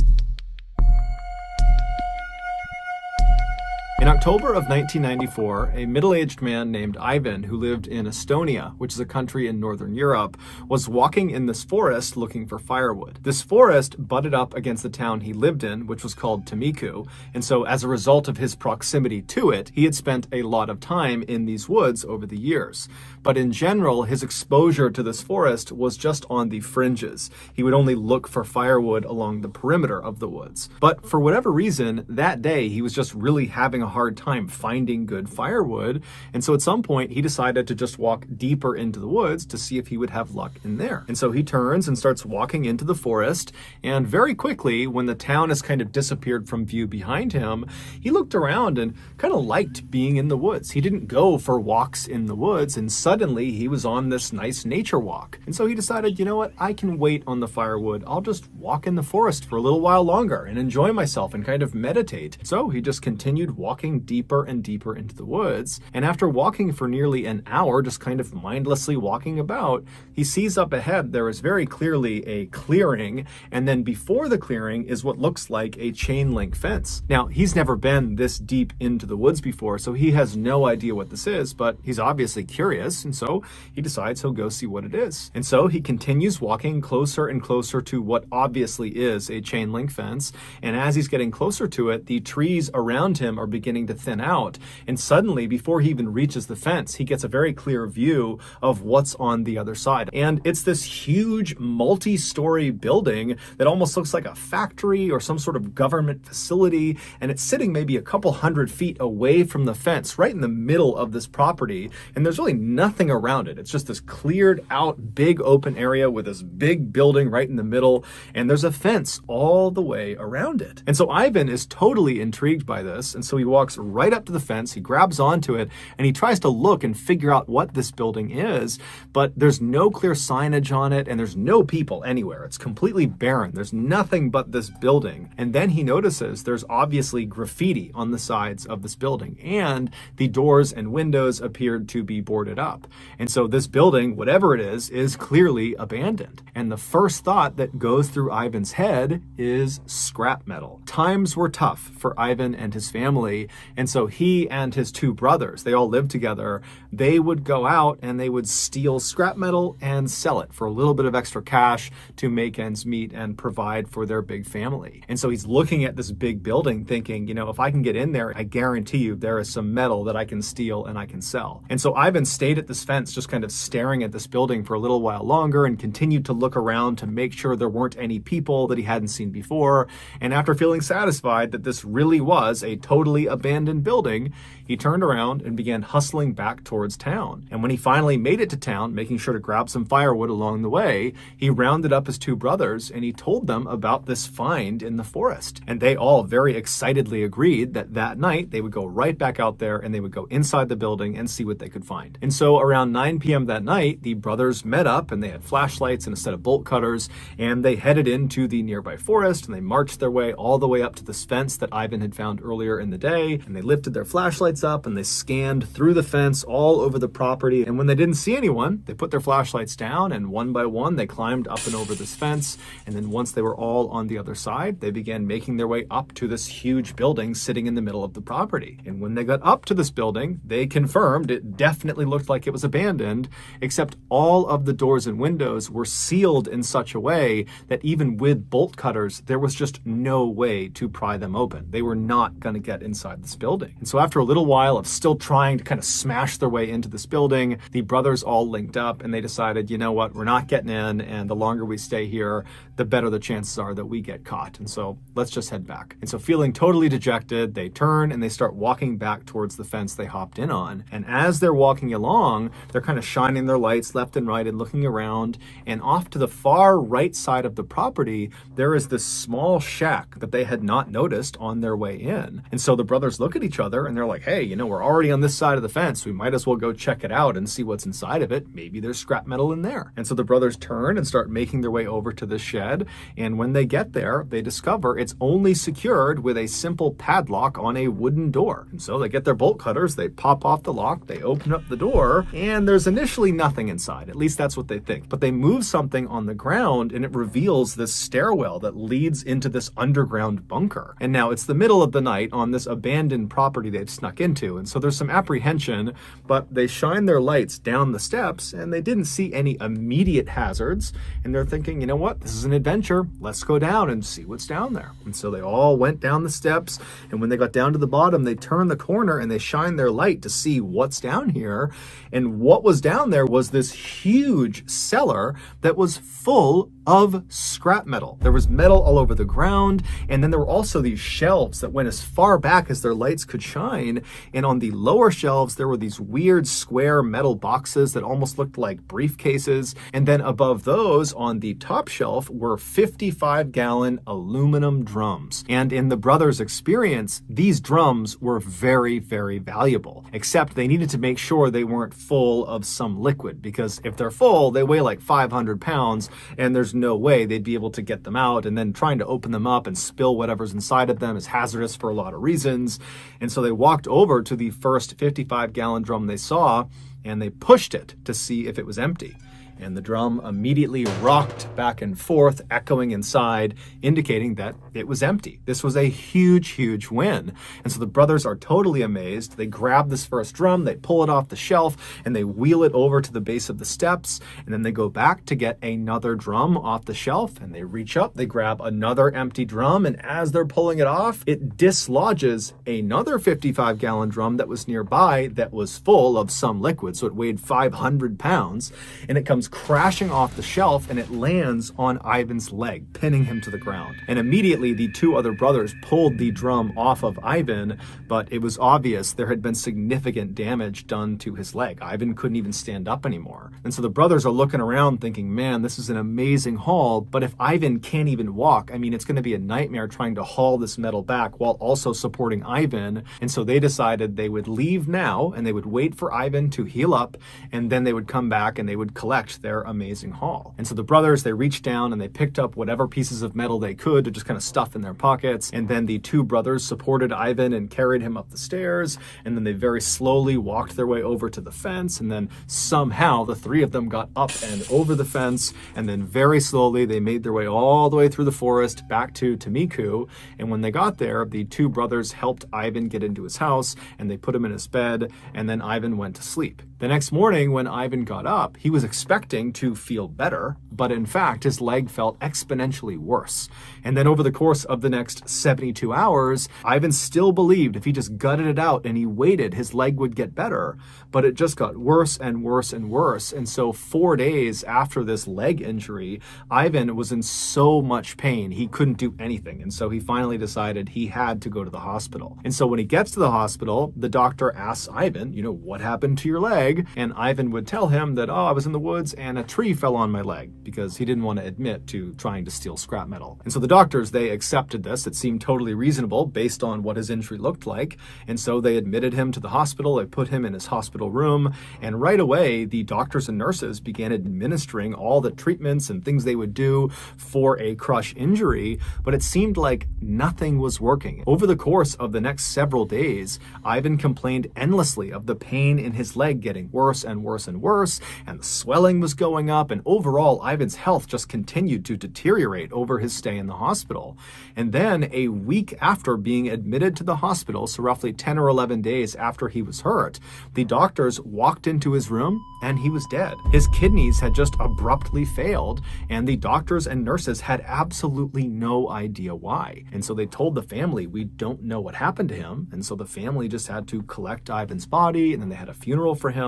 In October of 1994, a middle-aged man named Ivan, who lived in Estonia, which is a country in Northern Europe, was walking in this forest looking for firewood. This forest butted up against the town he lived in, which was called Timiku, and so as a result of his proximity to it, he had spent a lot of time in these woods over the years. But in general, his exposure to this forest was just on the fringes. He would only look for firewood along the perimeter of the woods. But for whatever reason, that day he was just really having a hard time finding good firewood, and so at some point he decided to just walk deeper into the woods to see if he would have luck in there. And so he turns and starts walking into the forest, and very quickly, when the town has kind of disappeared from view behind him, he looked around and kind of liked being in the woods. He didn't go for walks in the woods, and suddenly he was on this nice nature walk. And so he decided, you know what, I can wait on the firewood. I'll just walk in the forest for a little while longer and enjoy myself and kind of meditate. So he just continued walking deeper and deeper into the woods, and after walking for nearly an hour, just kind of mindlessly walking about, he sees up ahead there is very clearly a clearing, and then before the clearing is what looks like a chain link fence. Now, he's never been this deep into the woods before, so he has no idea what this is, but he's obviously curious, and so he decides he'll go see what it is. And so he continues walking closer and closer to what obviously is a chain link fence, and as he's getting closer to it, the trees around him are beginning to thin out, and suddenly, before he even reaches the fence, he gets a very clear view of what's on the other side. And it's this huge multi-story building that almost looks like a factory or some sort of government facility, and it's sitting maybe a couple hundred feet away from the fence, right in the middle of this property, and there's really nothing around it. It's just this cleared out big open area with this big building right in the middle, and there's a fence all the way around it. And so Ivan is totally intrigued by this, and so he walks right up to the fence, he grabs onto it, and he tries to look and figure out what this building is, but there's no clear signage on it, and there's no people anywhere. It's completely barren. There's nothing but this building. And then he notices there's obviously graffiti on the sides of this building, and the doors and windows appeared to be boarded up. And so this building, whatever it is clearly abandoned. And the first thought that goes through Ivan's head is scrap metal. Times were tough for Ivan and his family, and so he and his two brothers, they all lived together, they would go out and they would steal scrap metal and sell it for a little bit of extra cash to make ends meet and provide for their big family. And so he's looking at this big building thinking, you know, if I can get in there, I guarantee you there is some metal that I can steal and I can sell. And so Ivan stayed at this fence just kind of staring at this building for a little while longer and continued to look around to make sure there weren't any people that he hadn't seen before. And after feeling satisfied that this really was a totally abandoned building, he turned around and began hustling back towards town. And when he finally made it to town, making sure to grab some firewood along the way, he rounded up his two brothers and he told them about this find in the forest. And they all very excitedly agreed that that night they would go right back out there and they would go inside the building and see what they could find. And so around 9 p.m. that night, the brothers met up and they had flashlights and a set of bolt cutters, and they headed into the nearby forest and they marched their way all the way up to this fence that Ivan had found earlier in the day. And they lifted their flashlights up and they scanned through the fence all over the property. And when they didn't see anyone, they put their flashlights down and one by one they climbed up and over this fence. And then once they were all on the other side, they began making their way up to this huge building sitting in the middle of the property. And when they got up to this building, they confirmed it definitely looked like it was abandoned, except all of the doors and windows were sealed in such a way that even with bolt cutters, there was just no way to pry them open. They were not going to get inside this building. And so after a little while of still trying to kind of smash their way into this building, the brothers all linked up and they decided, you know what, we're not getting in, and the longer we stay here, the better the chances are that we get caught. And so let's just head back. And so feeling totally dejected, they turn and they start walking back towards the fence they hopped in on. And as they're walking along, they're kind of shining their lights left and right and looking around. And off to the far right side of the property, there is this small shack that they had not noticed on their way in. And so the brothers look at each other and they're like, hey, you know, we're already on this side of the fence. We might as well go check it out and see what's inside of it. Maybe there's scrap metal in there. And so the brothers turn and start making their way over to this shed. And when they get there, they discover it's only secured with a simple padlock on a wooden door. And so they get their bolt cutters, they pop off the lock, they open up the door, and there's initially nothing inside. At least that's what they think. But they move something on the ground and it reveals this stairwell that leads into this underground bunker. And now it's the middle of the night on this abandoned property they've snuck into. And so there's some apprehension, but they shine their lights down the steps and they didn't see any immediate hazards. And they're thinking, you know what, this is an adventure. Let's go down and see what's down there. And so they all went down the steps. And when they got down to the bottom, they turned the corner and they shined their light to see what's down here. And what was down there was this huge cellar that was full of scrap metal. There was metal all over the ground, and then there were also these shelves that went as far back as their lights could shine, and on the lower shelves there were these weird square metal boxes that almost looked like briefcases, and then above those on the top shelf were 55-gallon aluminum drums. And in the brothers' experience, these drums were very, very valuable, except they needed to make sure they weren't full of some liquid, because if they're full, they weigh like 500 pounds, and there's no way they'd be able to get them out, and then trying to open them up and spill whatever's inside of them is hazardous for a lot of reasons. And so they walked over to the first 55-gallon drum they saw and they pushed it to see if it was empty. And the drum immediately rocked back and forth, echoing inside, indicating that it was empty. This was a huge, huge win. And so the brothers are totally amazed. They grab this first drum, they pull it off the shelf, and they wheel it over to the base of the steps. And then they go back to get another drum off the shelf, and they reach up, they grab another empty drum, and as they're pulling it off, it dislodges another 55-gallon drum that was nearby that was full of some liquid. So it weighed 500 pounds, and it comes crashing off the shelf and it lands on Ivan's leg, pinning him to the ground. And immediately the two other brothers pulled the drum off of Ivan, but it was obvious there had been significant damage done to his leg. Ivan couldn't even stand up anymore. And so the brothers are looking around thinking, man, this is an amazing haul, but if Ivan can't even walk, I mean, it's going to be a nightmare trying to haul this metal back while also supporting Ivan. And so they decided they would leave now and they would wait for Ivan to heal up, and then they would come back and they would collect their amazing haul. And so the brothers, they reached down and they picked up whatever pieces of metal they could to just kind of stuff in their pockets. And then the two brothers supported Ivan and carried him up the stairs. And then they very slowly walked their way over to the fence. And then somehow the three of them got up and over the fence. And then very slowly they made their way all the way through the forest back to Tamiku. And when they got there, the two brothers helped Ivan get into his house and they put him in his bed. And then Ivan went to sleep. The next morning when Ivan got up, he was expecting to feel better, but in fact his leg felt exponentially worse. And then over the course of the next 72 hours, Ivan still believed if he just gutted it out and he waited, his leg would get better, but it just got worse and worse and worse. And so 4 days after this leg injury, Ivan was in so much pain, he couldn't do anything. And so he finally decided he had to go to the hospital. And so when he gets to the hospital, the doctor asks Ivan, what happened to your leg? And Ivan would tell him that, I was in the woods and a tree fell on my leg, because he didn't want to admit to trying to steal scrap metal. And so the doctors, they accepted this. It seemed totally reasonable based on what his injury looked like. And so they admitted him to the hospital. They put him in his hospital room. And right away, the doctors and nurses began administering all the treatments and things they would do for a crush injury. But it seemed like nothing was working. Over the course of the next several days, Ivan complained endlessly of the pain in his leg getting worse and worse and worse, and the swelling was going up, and overall Ivan's health just continued to deteriorate over his stay in the hospital. And then a week after being admitted to the hospital, so roughly 10 or 11 days after he was hurt, the doctors walked into his room and he was dead. His kidneys had just abruptly failed, and the doctors and nurses had absolutely no idea why. And so they told the family, we don't know what happened to him. And so the family just had to collect Ivan's body, and then they had a funeral for him.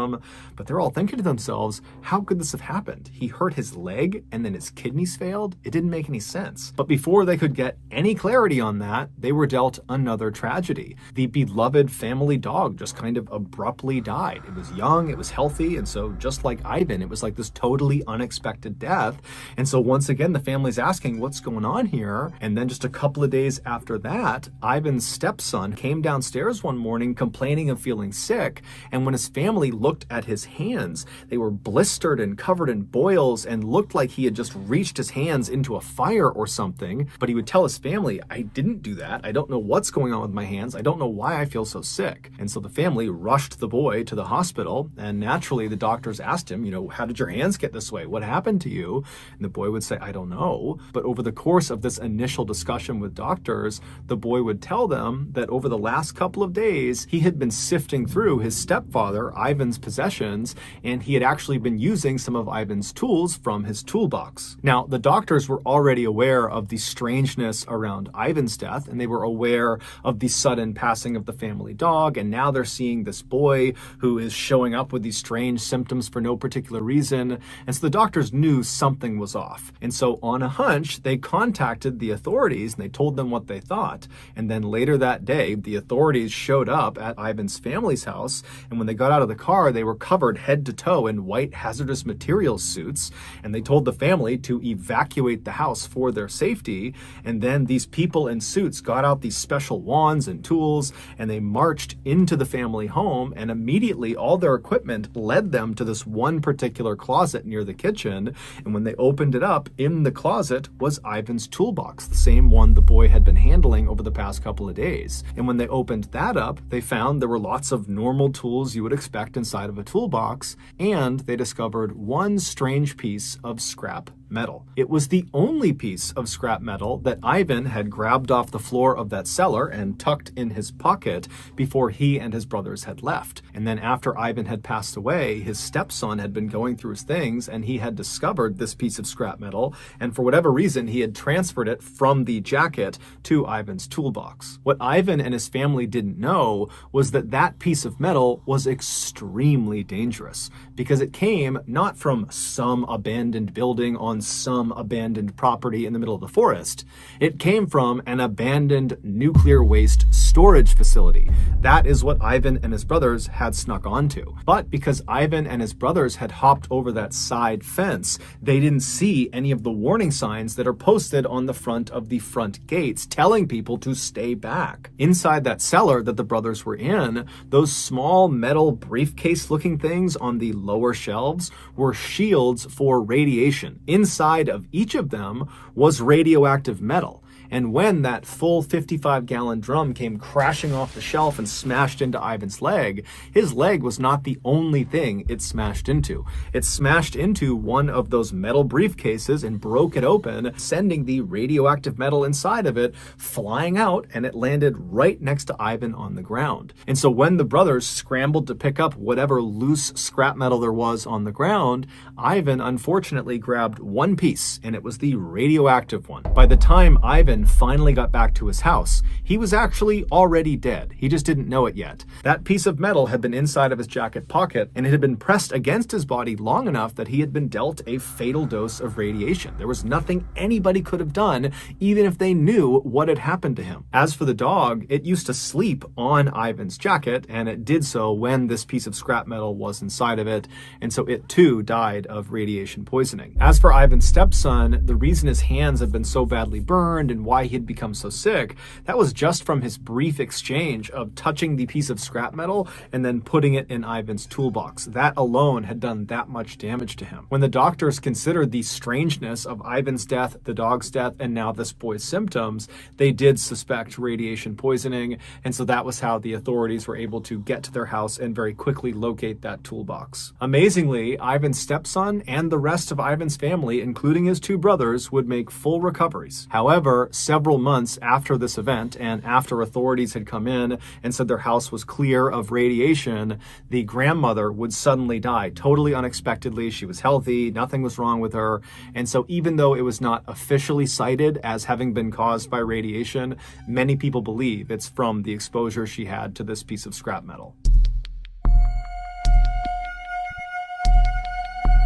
But they're all thinking to themselves, how could this have happened? He hurt his leg and then his kidneys failed? It didn't make any sense. But before they could get any clarity on that, they were dealt another tragedy. The beloved family dog just kind of abruptly died. It was young, it was healthy, and so just like Ivan, it was like this totally unexpected death. And so once again, the family's asking, what's going on here? And then just a couple of days after that, Ivan's stepson came downstairs one morning complaining of feeling sick, and when his family looked at his hands, they were blistered and covered in boils and looked like he had just reached his hands into a fire or something. But he would tell his family, I didn't do that. I don't know what's going on with my hands. I don't know why I feel so sick. And so the family rushed the boy to the hospital, and naturally the doctors asked him, how did your hands get this way? What happened to you? And the boy would say, I don't know. But over the course of this initial discussion with doctors, the boy would tell them that over the last couple of days, he had been sifting through his stepfather, Ivan's possessions, and he had actually been using some of Ivan's tools from his toolbox. Now, the doctors were already aware of the strangeness around Ivan's death, and they were aware of the sudden passing of the family dog, and now they're seeing this boy who is showing up with these strange symptoms for no particular reason, and so the doctors knew something was off. And so on a hunch, they contacted the authorities, and they told them what they thought, and then later that day, the authorities showed up at Ivan's family's house, and when they got out of the car, they were covered head to toe in white hazardous materials suits, and they told the family to evacuate the house for their safety. And then these people in suits got out these special wands and tools, and they marched into the family home, and immediately all their equipment led them to this one particular closet near the kitchen. And when they opened it up, in the closet was Ivan's toolbox, the same one the boy had been handling over the past couple of days. And when they opened that up, they found there were lots of normal tools you would expect inside of a toolbox, and they discovered one strange piece of scrap metal. It was the only piece of scrap metal that Ivan had grabbed off the floor of that cellar and tucked in his pocket before he and his brothers had left. And then after Ivan had passed away, his stepson had been going through his things, and he had discovered this piece of scrap metal, and for whatever reason, he had transferred it from the jacket to Ivan's toolbox. What Ivan and his family didn't know was that that piece of metal was extremely dangerous, because it came not from some abandoned building on some abandoned property in the middle of the forest. It came from an abandoned nuclear waste storage facility. That is what Ivan and his brothers had snuck onto. But because Ivan and his brothers had hopped over that side fence, they didn't see any of the warning signs that are posted on the front of the front gates telling people to stay back. Inside that cellar that the brothers were in, those small metal briefcase-looking things on the lower shelves were shields for radiation. Inside of each of them was radioactive metal. And when that full 55-gallon drum came crashing off the shelf and smashed into Ivan's leg, his leg was not the only thing it smashed into. It smashed into one of those metal briefcases and broke it open, sending the radioactive metal inside of it flying out, and it landed right next to Ivan on the ground. And so when the brothers scrambled to pick up whatever loose scrap metal there was on the ground, Ivan unfortunately grabbed one piece, and it was the radioactive one. By the time Ivan finally got back to his house, he was actually already dead. He just didn't know it yet. That piece of metal had been inside of his jacket pocket, and it had been pressed against his body long enough that he had been dealt a fatal dose of radiation. There was nothing anybody could have done, even if they knew what had happened to him. As for the dog, it used to sleep on Ivan's jacket, and it did so when this piece of scrap metal was inside of it, and so it too died of radiation poisoning. As for Ivan's stepson, the reason his hands had been so badly burned and why he had become so sick, that was just from his brief exchange of touching the piece of scrap metal and then putting it in Ivan's toolbox. That alone had done that much damage to him. When the doctors considered the strangeness of Ivan's death, the dog's death, and now this boy's symptoms, they did suspect radiation poisoning, and so that was how the authorities were able to get to their house and very quickly locate that toolbox. Amazingly, Ivan's stepson and the rest of Ivan's family, including his two brothers, would make full recoveries. However, several months after this event, and after authorities had come in and said their house was clear of radiation, the grandmother would suddenly die totally unexpectedly. She was healthy, nothing was wrong with her, and so even though it was not officially cited as having been caused by radiation, many people believe it's from the exposure she had to this piece of scrap metal.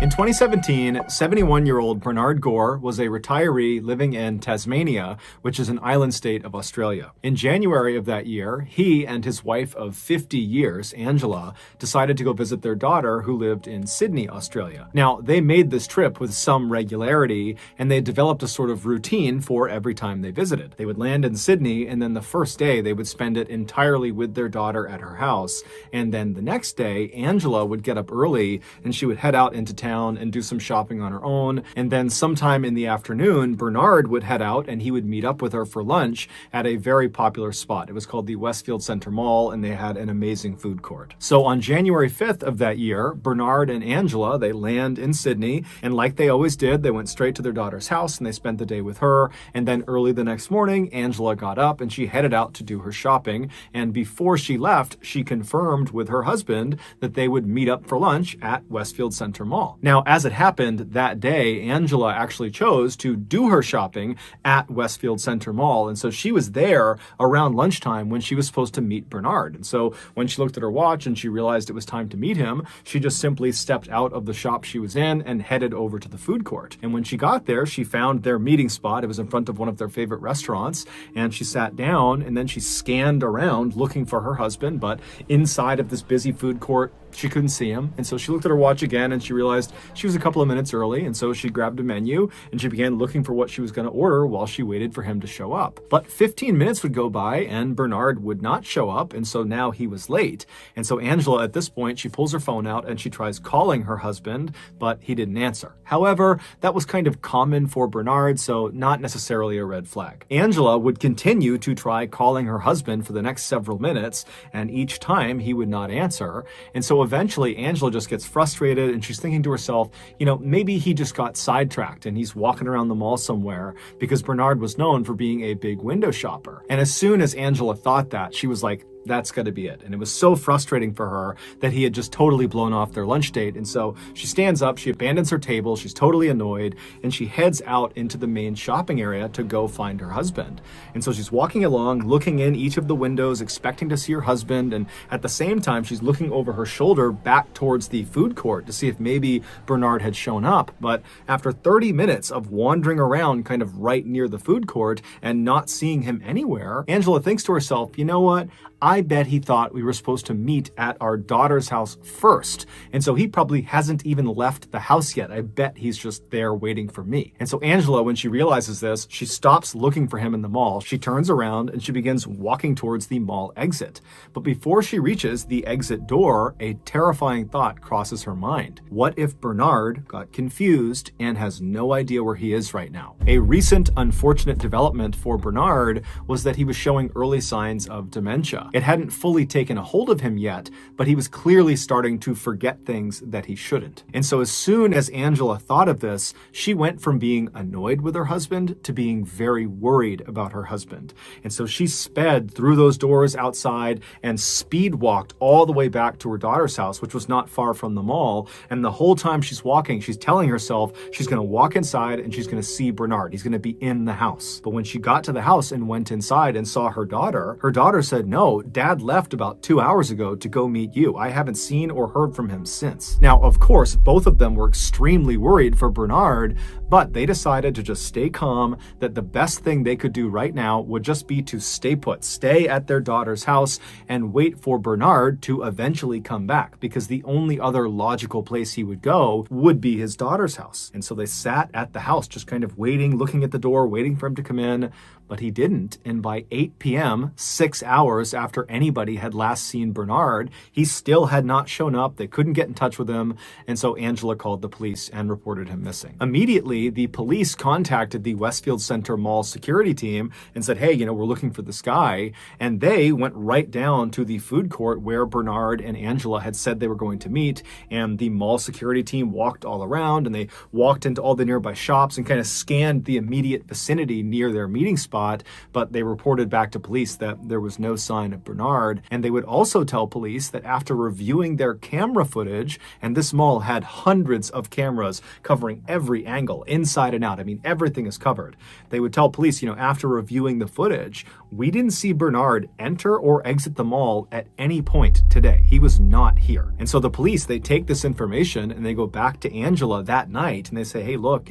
In 2017, 71-year-old Bernard Gore was a retiree living in Tasmania, which is an island state of Australia. In January of that year, he and his wife of 50 years, Angela, decided to go visit their daughter who lived in Sydney, Australia. Now, they made this trip with some regularity, and they developed a sort of routine for every time they visited. They would land in Sydney, and then the first day they would spend it entirely with their daughter at her house. And then the next day, Angela would get up early, and she would head out into town and do some shopping on her own. And then sometime in the afternoon, Bernard would head out and he would meet up with her for lunch at a very popular spot. It was called the Westfield Centre Mall, and they had an amazing food court. So on January 5th of that year, Bernard and Angela, they land in Sydney, and like they always did, they went straight to their daughter's house and they spent the day with her. And then early the next morning, Angela got up and she headed out to do her shopping. And before she left, she confirmed with her husband that they would meet up for lunch at Westfield Centre Mall. Now, as it happened that day, Angela actually chose to do her shopping at Westfield Centre Mall. And so she was there around lunchtime when she was supposed to meet Bernard. And so when she looked at her watch and she realized it was time to meet him, she just simply stepped out of the shop she was in and headed over to the food court. And when she got there, she found their meeting spot. It was in front of one of their favorite restaurants. And she sat down and then she scanned around looking for her husband. But inside of this busy food court, she couldn't see him. And so she looked at her watch again and she realized she was a couple of minutes early. And so she grabbed a menu and she began looking for what she was going to order while she waited for him to show up. But 15 minutes would go by and Bernard would not show up. And so now he was late. And so Angela, at this point, she pulls her phone out and she tries calling her husband, but he didn't answer. However, that was kind of common for Bernard, so not necessarily a red flag. Angela would continue to try calling her husband for the next several minutes, and each time he would not answer. And so eventually Angela just gets frustrated and she's thinking to herself, you know, maybe he just got sidetracked and he's walking around the mall somewhere, because Bernard was known for being a big window shopper. And as soon as Angela thought that, she was like, that's got to be it. And it was so frustrating for her that he had just totally blown off their lunch date. And so she stands up, she abandons her table, she's totally annoyed, and she heads out into the main shopping area to go find her husband. And so she's walking along, looking in each of the windows, expecting to see her husband. And at the same time, she's looking over her shoulder back towards the food court to see if maybe Bernard had shown up. But after 30 minutes of wandering around kind of right near the food court and not seeing him anywhere, Angela thinks to herself, you know what? I bet he thought we were supposed to meet at our daughter's house first. And so he probably hasn't even left the house yet. I bet he's just there waiting for me. And so Angela, when she realizes this, she stops looking for him in the mall. She turns around and she begins walking towards the mall exit. But before she reaches the exit door, a terrifying thought crosses her mind. What if Bernard got confused and has no idea where he is right now? A recent unfortunate development for Bernard was that he was showing early signs of dementia. It hadn't fully taken a hold of him yet, but he was clearly starting to forget things that he shouldn't. And so as soon as Angela thought of this, she went from being annoyed with her husband to being very worried about her husband. And so she sped through those doors outside and speed walked all the way back to her daughter's house, which was not far from the mall. And the whole time she's walking, she's telling herself she's going to walk inside and she's going to see Bernard. He's going to be in the house. But when she got to the house and went inside and saw her daughter said, "No, Dad left about 2 hours ago to go meet you. I haven't seen or heard from him since." Now, of course, both of them were extremely worried for Bernard, but they decided to just stay calm, that the best thing they could do right now would just be to stay put, stay at their daughter's house and wait for Bernard to eventually come back, because the only other logical place he would go would be his daughter's house. And so they sat at the house just kind of waiting, looking at the door, waiting for him to come in, but he didn't. And by 8 p.m., 6 hours after anybody had last seen Bernard, he still had not shown up. They couldn't get in touch with him. And so Angela called the police and reported him missing. Immediately, the police contacted the Westfield Center Mall security team and said, "Hey, we're looking for this guy." And they went right down to the food court where Bernard and Angela had said they were going to meet. And the mall security team walked all around and they walked into all the nearby shops and kind of scanned the immediate vicinity near their meeting spot. But they reported back to police that there was no sign of Bernard. And they would also tell police that after reviewing their camera footage, and this mall had hundreds of cameras covering every angle, inside and out. I mean, everything is covered. They would tell police, after reviewing the footage, we didn't see Bernard enter or exit the mall at any point today. He was not here. And so the police, they take this information and they go back to Angela that night and they say, "Hey, look,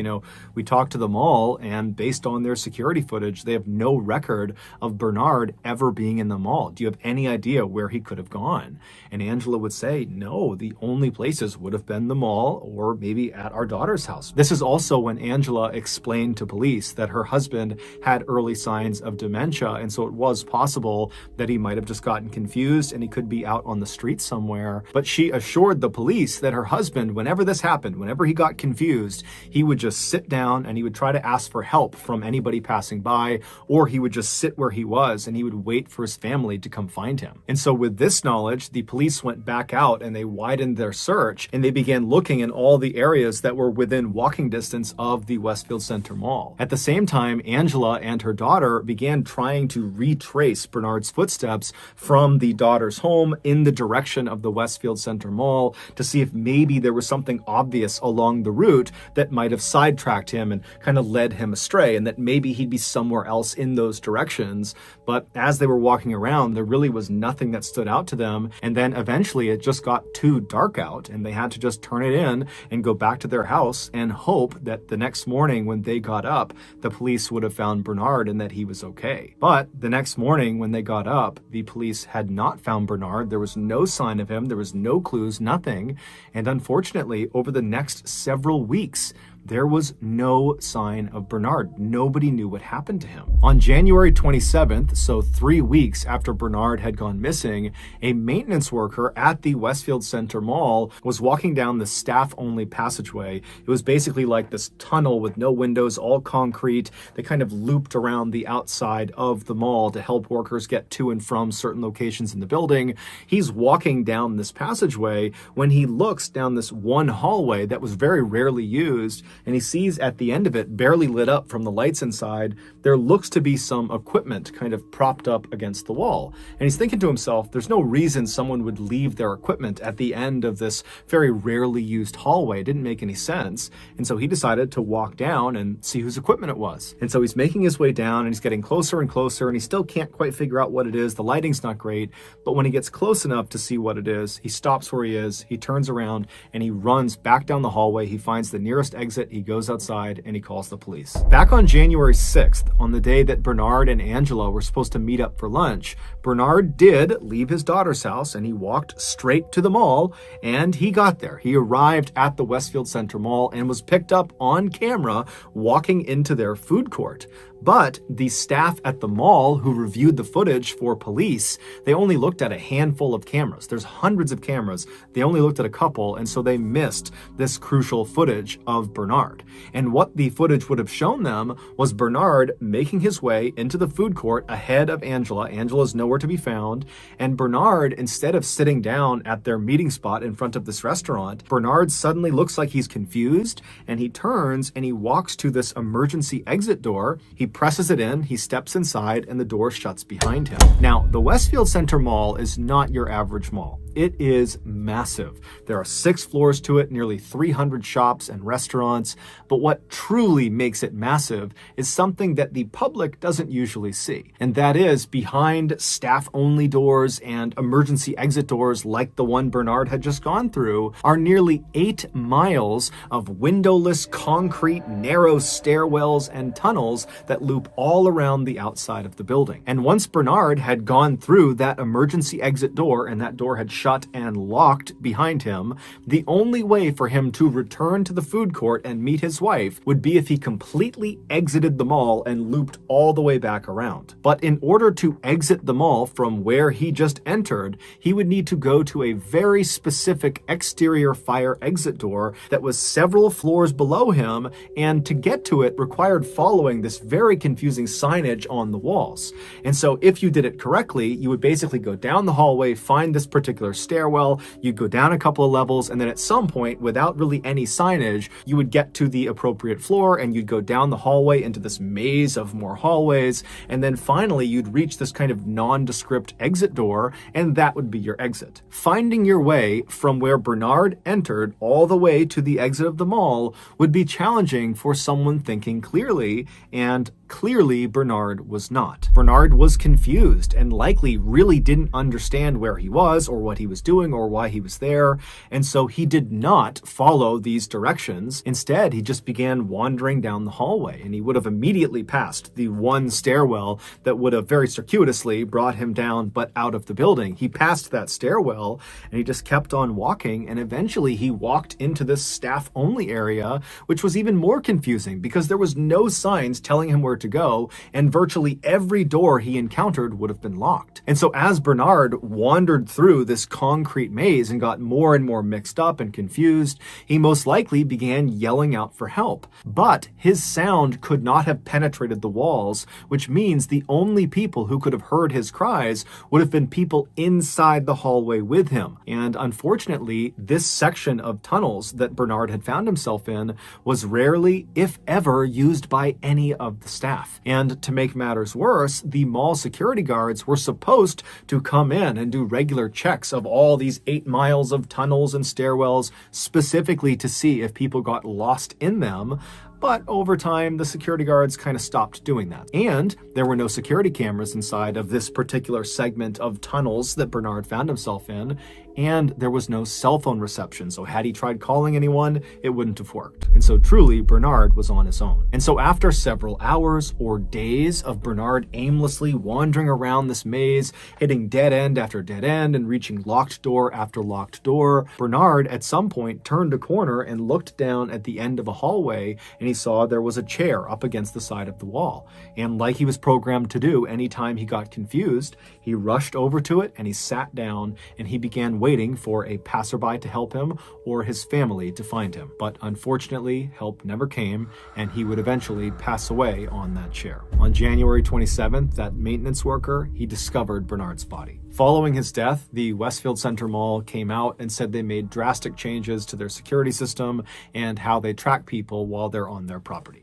we talked to the mall, and based on their security footage, they have no record of Bernard ever being in the mall. Do you have any idea where he could have gone?" And Angela would say, "No, the only places would have been the mall or maybe at our daughter's house." This is also when Angela explained to police that her husband had early signs of dementia, and so it was possible that he might have just gotten confused and he could be out on the street somewhere. But she assured the police that her husband, whenever this happened, whenever he got confused, he would just sit down and he would try to ask for help from anybody passing by, or he would just sit where he was and he would wait for his family to come find him. And so with this knowledge, the police went back out and they widened their search and they began looking in all the areas that were within walking distance of the Westfield Center Mall. At the same time, Angela and her daughter began trying to retrace Bernard's footsteps from the daughter's home in the direction of the Westfield Center Mall to see if maybe there was something obvious along the route that might have sidetracked him and kind of led him astray, and that maybe he'd be somewhere else in those directions. But as they were walking around, there really was nothing that stood out to them. And then eventually it just got too dark out and they had to just turn it in and go back to their house and hope that the next morning when they got up, the police would have found Bernard and that he was okay. But the next morning when they got up, the police had not found Bernard. There was no sign of him. There was no clues, nothing. And unfortunately, over the next several weeks, there was no sign of Bernard. Nobody knew what happened to him. On January 27th, so 3 weeks after Bernard had gone missing, a maintenance worker at the Westfield Center Mall was walking down the staff-only passageway. It was basically like this tunnel with no windows, all concrete. They kind of looped around the outside of the mall to help workers get to and from certain locations in the building. He's walking down this passageway when he looks down this one hallway that was very rarely used, and he sees at the end of it, barely lit up from the lights inside, there looks to be some equipment kind of propped up against the wall. And he's thinking to himself, there's no reason someone would leave their equipment at the end of this very rarely used hallway. It didn't make any sense. And so he decided to walk down and see whose equipment it was. And so he's making his way down and he's getting closer and closer, and he still can't quite figure out what it is. The lighting's not great, but when he gets close enough to see what it is, he stops where he is, he turns around and he runs back down the hallway. He finds the nearest exit it, he goes outside, and he calls the police. Back on January 6th, on the day that Bernard and Angela were supposed to meet up for lunch, Bernard did leave his daughter's house and he walked straight to the mall, and he got there. He arrived at the Westfield Center Mall and was picked up on camera walking into their food court. But the staff at the mall who reviewed the footage for police, they only looked at a handful of cameras. There's hundreds of cameras. They only looked at a couple, and so they missed this crucial footage of Bernard. And what the footage would have shown them was Bernard making his way into the food court ahead of Angela. Angela's nowhere to be found. And Bernard, instead of sitting down at their meeting spot in front of this restaurant, Bernard suddenly looks like he's confused, and he turns and he walks to this emergency exit door. He presses it in, he steps inside, and the door shuts behind him. Now, the Westfield Center Mall is not your average mall. It is massive. There are 6 floors to it, nearly 300 shops and restaurants. But what truly makes it massive is something that the public doesn't usually see. And that is, behind staff-only doors and emergency exit doors like the one Bernard had just gone through, are nearly 8 miles of windowless concrete, narrow stairwells and tunnels that loop all around the outside of the building. And once Bernard had gone through that emergency exit door and that door had shut and locked behind him, the only way for him to return to the food court and meet his wife would be if he completely exited the mall and looped all the way back around. But in order to exit the mall from where he just entered, he would need to go to a very specific exterior fire exit door that was several floors below him, and to get to it required following this very confusing signage on the walls. And so if you did it correctly, you would basically go down the hallway, find this particular stairwell, you'd go down a couple of levels, and then at some point, without really any signage, you would get to the appropriate floor and you'd go down the hallway into this maze of more hallways, and then finally you'd reach this kind of nondescript exit door, and that would be your exit. Finding your way from where Bernard entered all the way to the exit of the mall would be challenging for someone thinking clearly, and clearly Bernard was not. Bernard was confused and likely really didn't understand where he was or what he was doing or why he was there, and so he did not follow these directions. Instead, he just began wandering down the hallway, and he would have immediately passed the one stairwell that would have very circuitously brought him down but out of the building. He passed that stairwell and he just kept on walking, and eventually he walked into this staff-only area, which was even more confusing because there was no signs telling him where to go, and virtually every door he encountered would have been locked. And so as Bernard wandered through this concrete maze and got more and more mixed up and confused, he most likely began yelling out for help. But his sound could not have penetrated the walls, which means the only people who could have heard his cries would have been people inside the hallway with him. And unfortunately, this section of tunnels that Bernard had found himself in was rarely, if ever, used by any of the staff. And to make matters worse, the mall security guards were supposed to come in and do regular checks of all these 8 miles of tunnels and stairwells, specifically to see if people got lost in them. But over time, the security guards kind of stopped doing that. And there were no security cameras inside of this particular segment of tunnels that Bernard found himself in, and there was no cell phone reception. So had he tried calling anyone, it wouldn't have worked. And so truly, Bernard was on his own. And so after several hours or days of Bernard aimlessly wandering around this maze, hitting dead end after dead end and reaching locked door after locked door, Bernard at some point turned a corner and looked down at the end of a hallway, and he saw there was a chair up against the side of the wall. And like he was programmed to do anytime he got confused, he rushed over to it and he sat down and he began waiting for a passerby to help him or his family to find him. But unfortunately, help never came, and he would eventually pass away on that chair. On January 27th, that maintenance worker, he discovered Bernard's body. Following his death, the Westfield Center Mall came out and said they made drastic changes to their security system and how they track people while they're on their property.